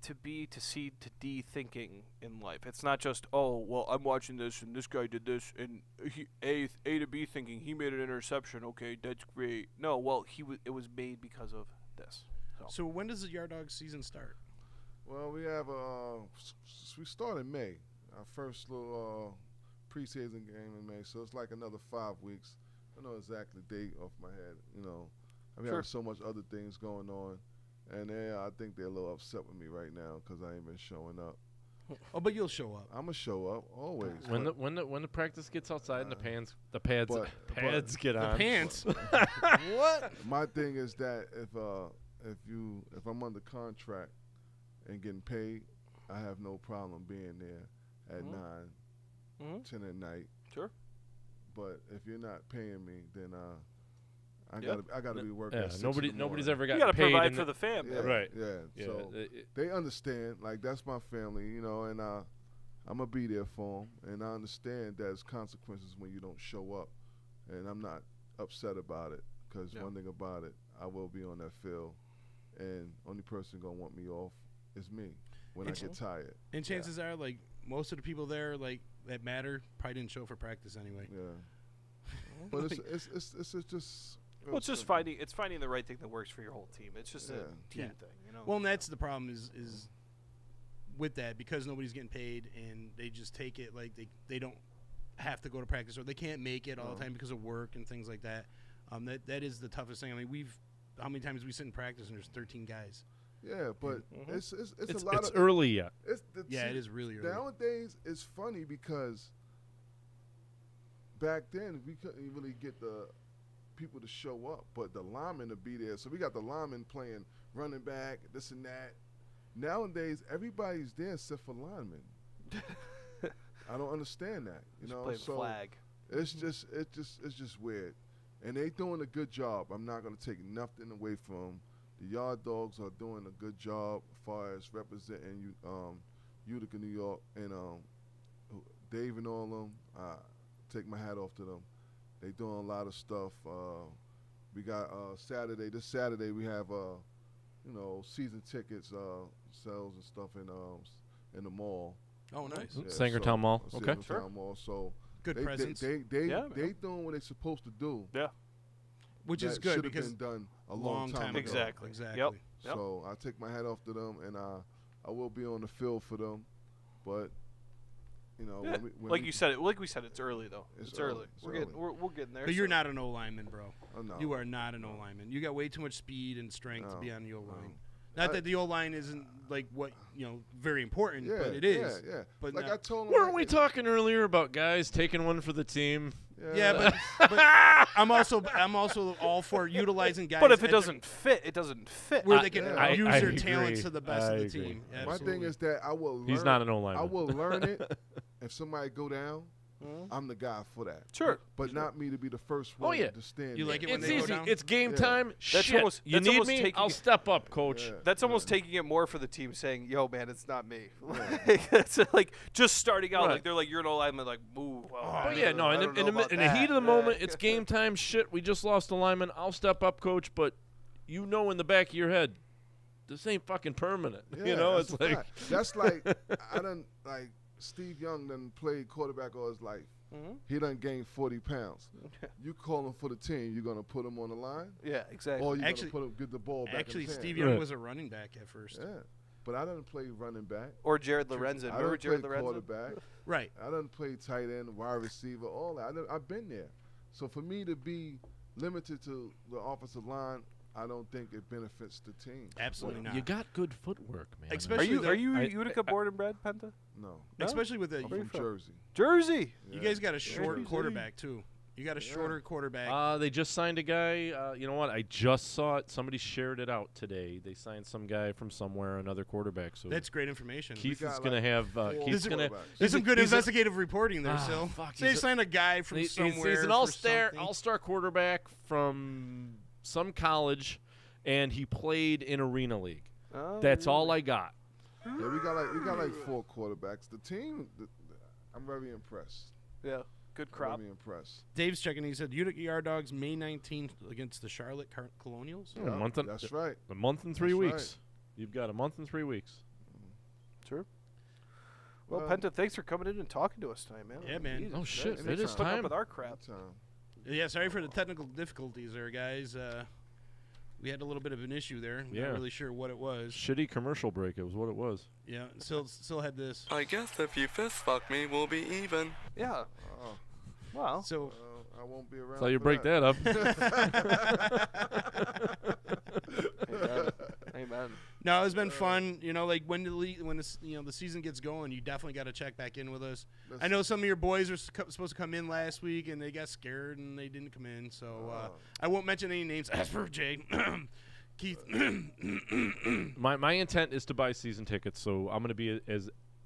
to B to C to D thinking in life. It's not just, oh, well, I'm watching this and this guy did this and A to B thinking, he made an interception. Okay, that's great. No, well, it was made because of this. So when does the Yard Dog season start? Well, we have we start in May. Our first little preseason game in May, so it's like another 5 weeks. I don't know exactly the date off my head, I mean, I have so much other things going on, and I think they're a little upset with me right now because I ain't been showing up. Oh, but you'll show up. I'm gonna show up always. When the practice gets outside and the pads get on. The pants. What? My thing is that if I'm under contract and getting paid, I have no problem being there at 9, 10 at night. Sure. But if you're not paying me, then I gotta be working. Yeah, nobody's ever got you gotta paid provide for the family. Yeah, right. Yeah. So they understand. Like, that's my family, and I'm gonna be there for them. And I understand there's consequences when you don't show up, and I'm not upset about it, because one thing about it, I will be on that field, and only person gonna want me off is me when I get tired. And chances are, like, most of the people there, like, that matter probably didn't show for practice anyway. Yeah. But it's just. Well, it's just finding the right thing that works for your whole team. It's just a team thing, Well, and that's the problem is with that, because nobody's getting paid and they just take it like they don't have to go to practice or they can't make it all the time because of work and things like that. That is the toughest thing. I mean, how many times we sit in practice and there's 13 guys. Yeah, but it's a lot it's of early yet. It is really early. Nowadays, it's funny because back then we couldn't really get the people to show up, but the linemen to be there. So we got the linemen playing running back, this and that. Nowadays, everybody's there except for linemen. I don't understand that. You know, so flag. It's just weird, and they doing a good job. I'm not gonna take nothing away from them. The Yard Dogs are doing a good job as far as representing Utica, New York, and Dave and all of them. Take my hat off to them. They doing a lot of stuff. We got Saturday. This Saturday we have season tickets sales and stuff in the mall. Oh, nice. Yeah, Sangertown Mall. Okay. Sangertown Mall. So good presence. They doing what they're supposed to do. Yeah. Which is good because should have been done a long time ago. Exactly. Yep. So I take my hat off to them, and I will be on the field for them, but. You know, like we said, it's early though. It's early. We're getting there. But you're not an O lineman, bro. Oh, no. You are not an O lineman. You got way too much speed and strength to be on the O line. Not that the O line isn't like what very important, but it is. Yeah. But like I told him, weren't we talking earlier about guys taking one for the team? Yeah, but I'm also all for utilizing guys. But if it doesn't fit, it doesn't fit. Where they can use I their agree. talents to the best of the team. My thing is that I will learn. He's not an O-lineman. I will learn it. If somebody go down, I'm the guy for that. Sure. But not me to be the first one to stand You there. like it when It's they go easy. down? It's game time. That's Shit. almost- you that's need almost me? taking I'll it- step up, coach. Yeah. That's almost taking it more for the team saying, "Yo, man, it's not me." It's like just starting out, Right. like they're like, "You're an O-lineman," like, "Ooh." Well, But yeah, no. In the heat of the moment, it's game time. Shit, we just lost a lineman. I'll step up, coach. But in the back of your head, this ain't fucking permanent. Yeah, it's like that's like I done like Steve Young done played quarterback all his life. He done gained 40 pounds. You call him for the team, you're gonna put him on the line. Yeah, exactly. Or you gonna put him get the ball back. Actually, in his hand. Steve Young was a running back at first. Yeah, but I didn't play running back. Or Jared Lorenzen. I Remember done Jared played Lorenzen? quarterback. Right. I done played tight end, wide receiver, all that. I've been there. So for me to be limited to the offensive line, I don't think it benefits the team. Absolutely not. you got good footwork, man. Especially Are you Utica born and bred, Penta? No. Especially with the I'm from Jersey. Jersey. You guys got a short quarterback too. You got a shorter quarterback. They just signed a guy. You know what? I just saw it. Somebody shared it out today. They signed some guy from somewhere, another quarterback. So That's great information. Keith is going to have. Keith's going to. There's some good investigative reporting there, Sil. Fuck, They signed a guy from somewhere. He's an all-star quarterback from some college, and he played in Arena League. Oh, That's all I got. Yeah, we got like 4 quarterbacks. The team, I'm very impressed. Yeah, good crop. Very impressed. Dave's checking. He said Utica Yard Dogs May 19th against the Charlotte Colonials. Yeah, that's right. A month and 3 weeks. Right. You've got a month and 3 weeks. Sure. Well, Penta, thanks for coming in and talking to us tonight, man. Yeah, man. Oh shit, Thanks it is for putting time. up with our crap. Yeah, sorry for the technical difficulties there, guys. We had a little bit of an issue there. Yeah. Not really sure what it was. Shitty commercial break. It was what it was. Yeah, still had this. I guess if you fist fuck me, we'll be even. Yeah. Wow. So I won't be around. So you for break that up. Amen. No, it's been fun. Like when the season gets going, you definitely got to check back in with us. I know some of your boys are supposed to come in last week, and they got scared and they didn't come in. So I won't mention any names. As for Jay, Keith. My intent is to buy season tickets, so I'm going to be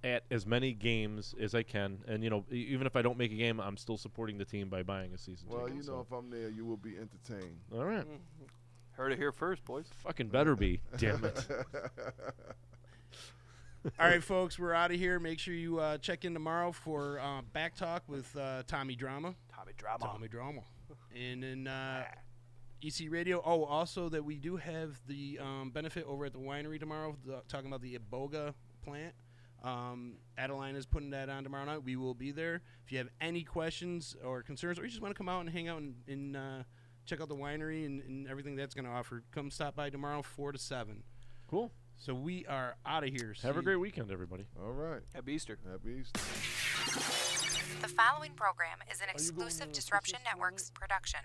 at as many games as I can, and even if I don't make a game, I'm still supporting the team by buying a season ticket. Well, if I'm there, you will be entertained. All right. Heard it here first, boys. Fucking better be. Damn it. All right, folks, we're out of here. Make sure you check in tomorrow for Back Talk with Tommy Drama. Tommy Drama. And then EC Radio. Oh, also that we do have the benefit over at the winery tomorrow, talking about the Iboga plant. Adeline is putting that on tomorrow night. We will be there. If you have any questions or concerns, or you just want to come out and hang out and check out the winery and everything that's going to offer, come stop by tomorrow 4 to 7. Cool. So we are out of here. Have a great weekend, everybody. All right. Happy Easter. Happy Easter. The following program is an exclusive Disruption Networks production.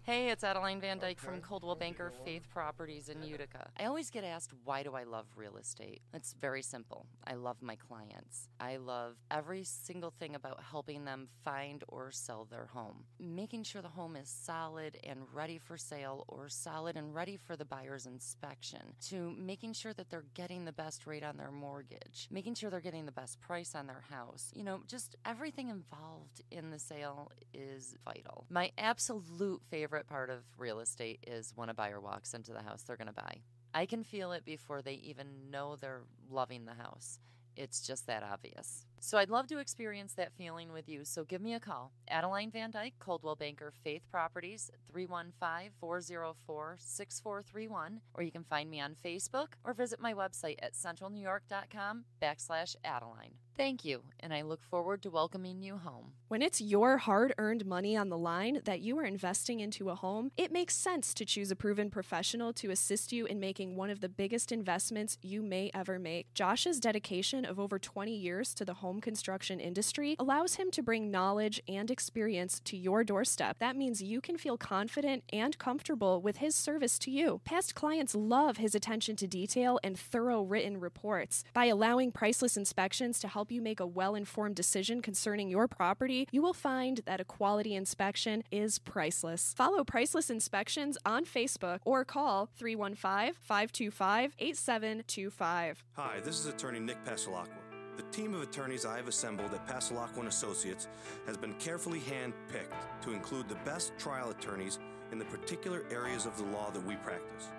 Hey, it's Adeline Van Dyke from Coldwell Banker Faith Properties in Utica. I always get asked, why do I love real estate? It's very simple. I love my clients. I love every single thing about helping them find or sell their home. Making sure the home is solid and ready for sale or solid and ready for the buyer's inspection, to making sure that they're getting the best rate on their mortgage, making sure they're getting the best price on their house. You know, just everything involved in the sale is vital. My absolute favorite part of real estate is when a buyer walks into the house they're going to buy. I can feel it before they even know they're loving the house. It's just that obvious. So I'd love to experience that feeling with you, so give me a call. Adeline Van Dyke, Coldwell Banker Faith Properties, 315-404-6431, or you can find me on Facebook or visit my website at centralnewyork.com/Adeline. Thank you, and I look forward to welcoming you home. When it's your hard-earned money on the line that you are investing into a home, it makes sense to choose a proven professional to assist you in making one of the biggest investments you may ever make. Josh's dedication of over 20 years to the home construction industry allows him to bring knowledge and experience to your doorstep. That means you can feel confident and comfortable with his service to you. Past clients love his attention to detail and thorough written reports. By allowing Priceless Inspections to help you make a well-informed decision concerning your property, you will find that a quality inspection is priceless. Follow Priceless Inspections on Facebook or call 315-525-8725. Hi, this is attorney Nick Passalacqua. The team of attorneys I have assembled at Passalacqua & Associates has been carefully hand-picked to include the best trial attorneys in the particular areas of the law that we practice.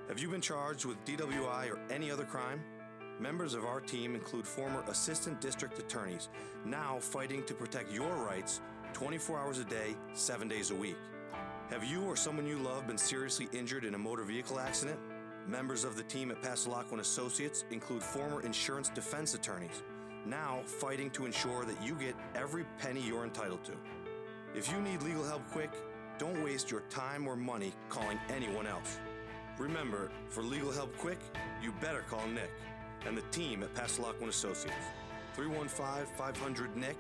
Have you been charged with DWI or any other crime? Members of our team include former assistant district attorneys, now fighting to protect your rights 24 hours a day, 7 days a week. Have you or someone you love been seriously injured in a motor vehicle accident? Members of the team at Passalacqua & Associates include former insurance defense attorneys, now fighting to ensure that you get every penny you're entitled to. If you need legal help quick, don't waste your time or money calling anyone else. Remember, for legal help quick, you better call Nick and the team at Passalacqua & Associates. 315-500-NICK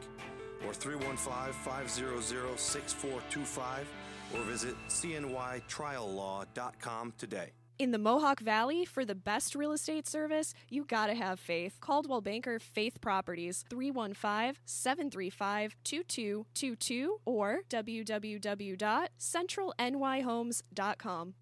or 315-500-6425 or visit cnytriallaw.com today. In the Mohawk Valley, for the best real estate service, you gotta have faith. Coldwell Banker Faith Properties, 315-735-2222 or www.centralnyhomes.com.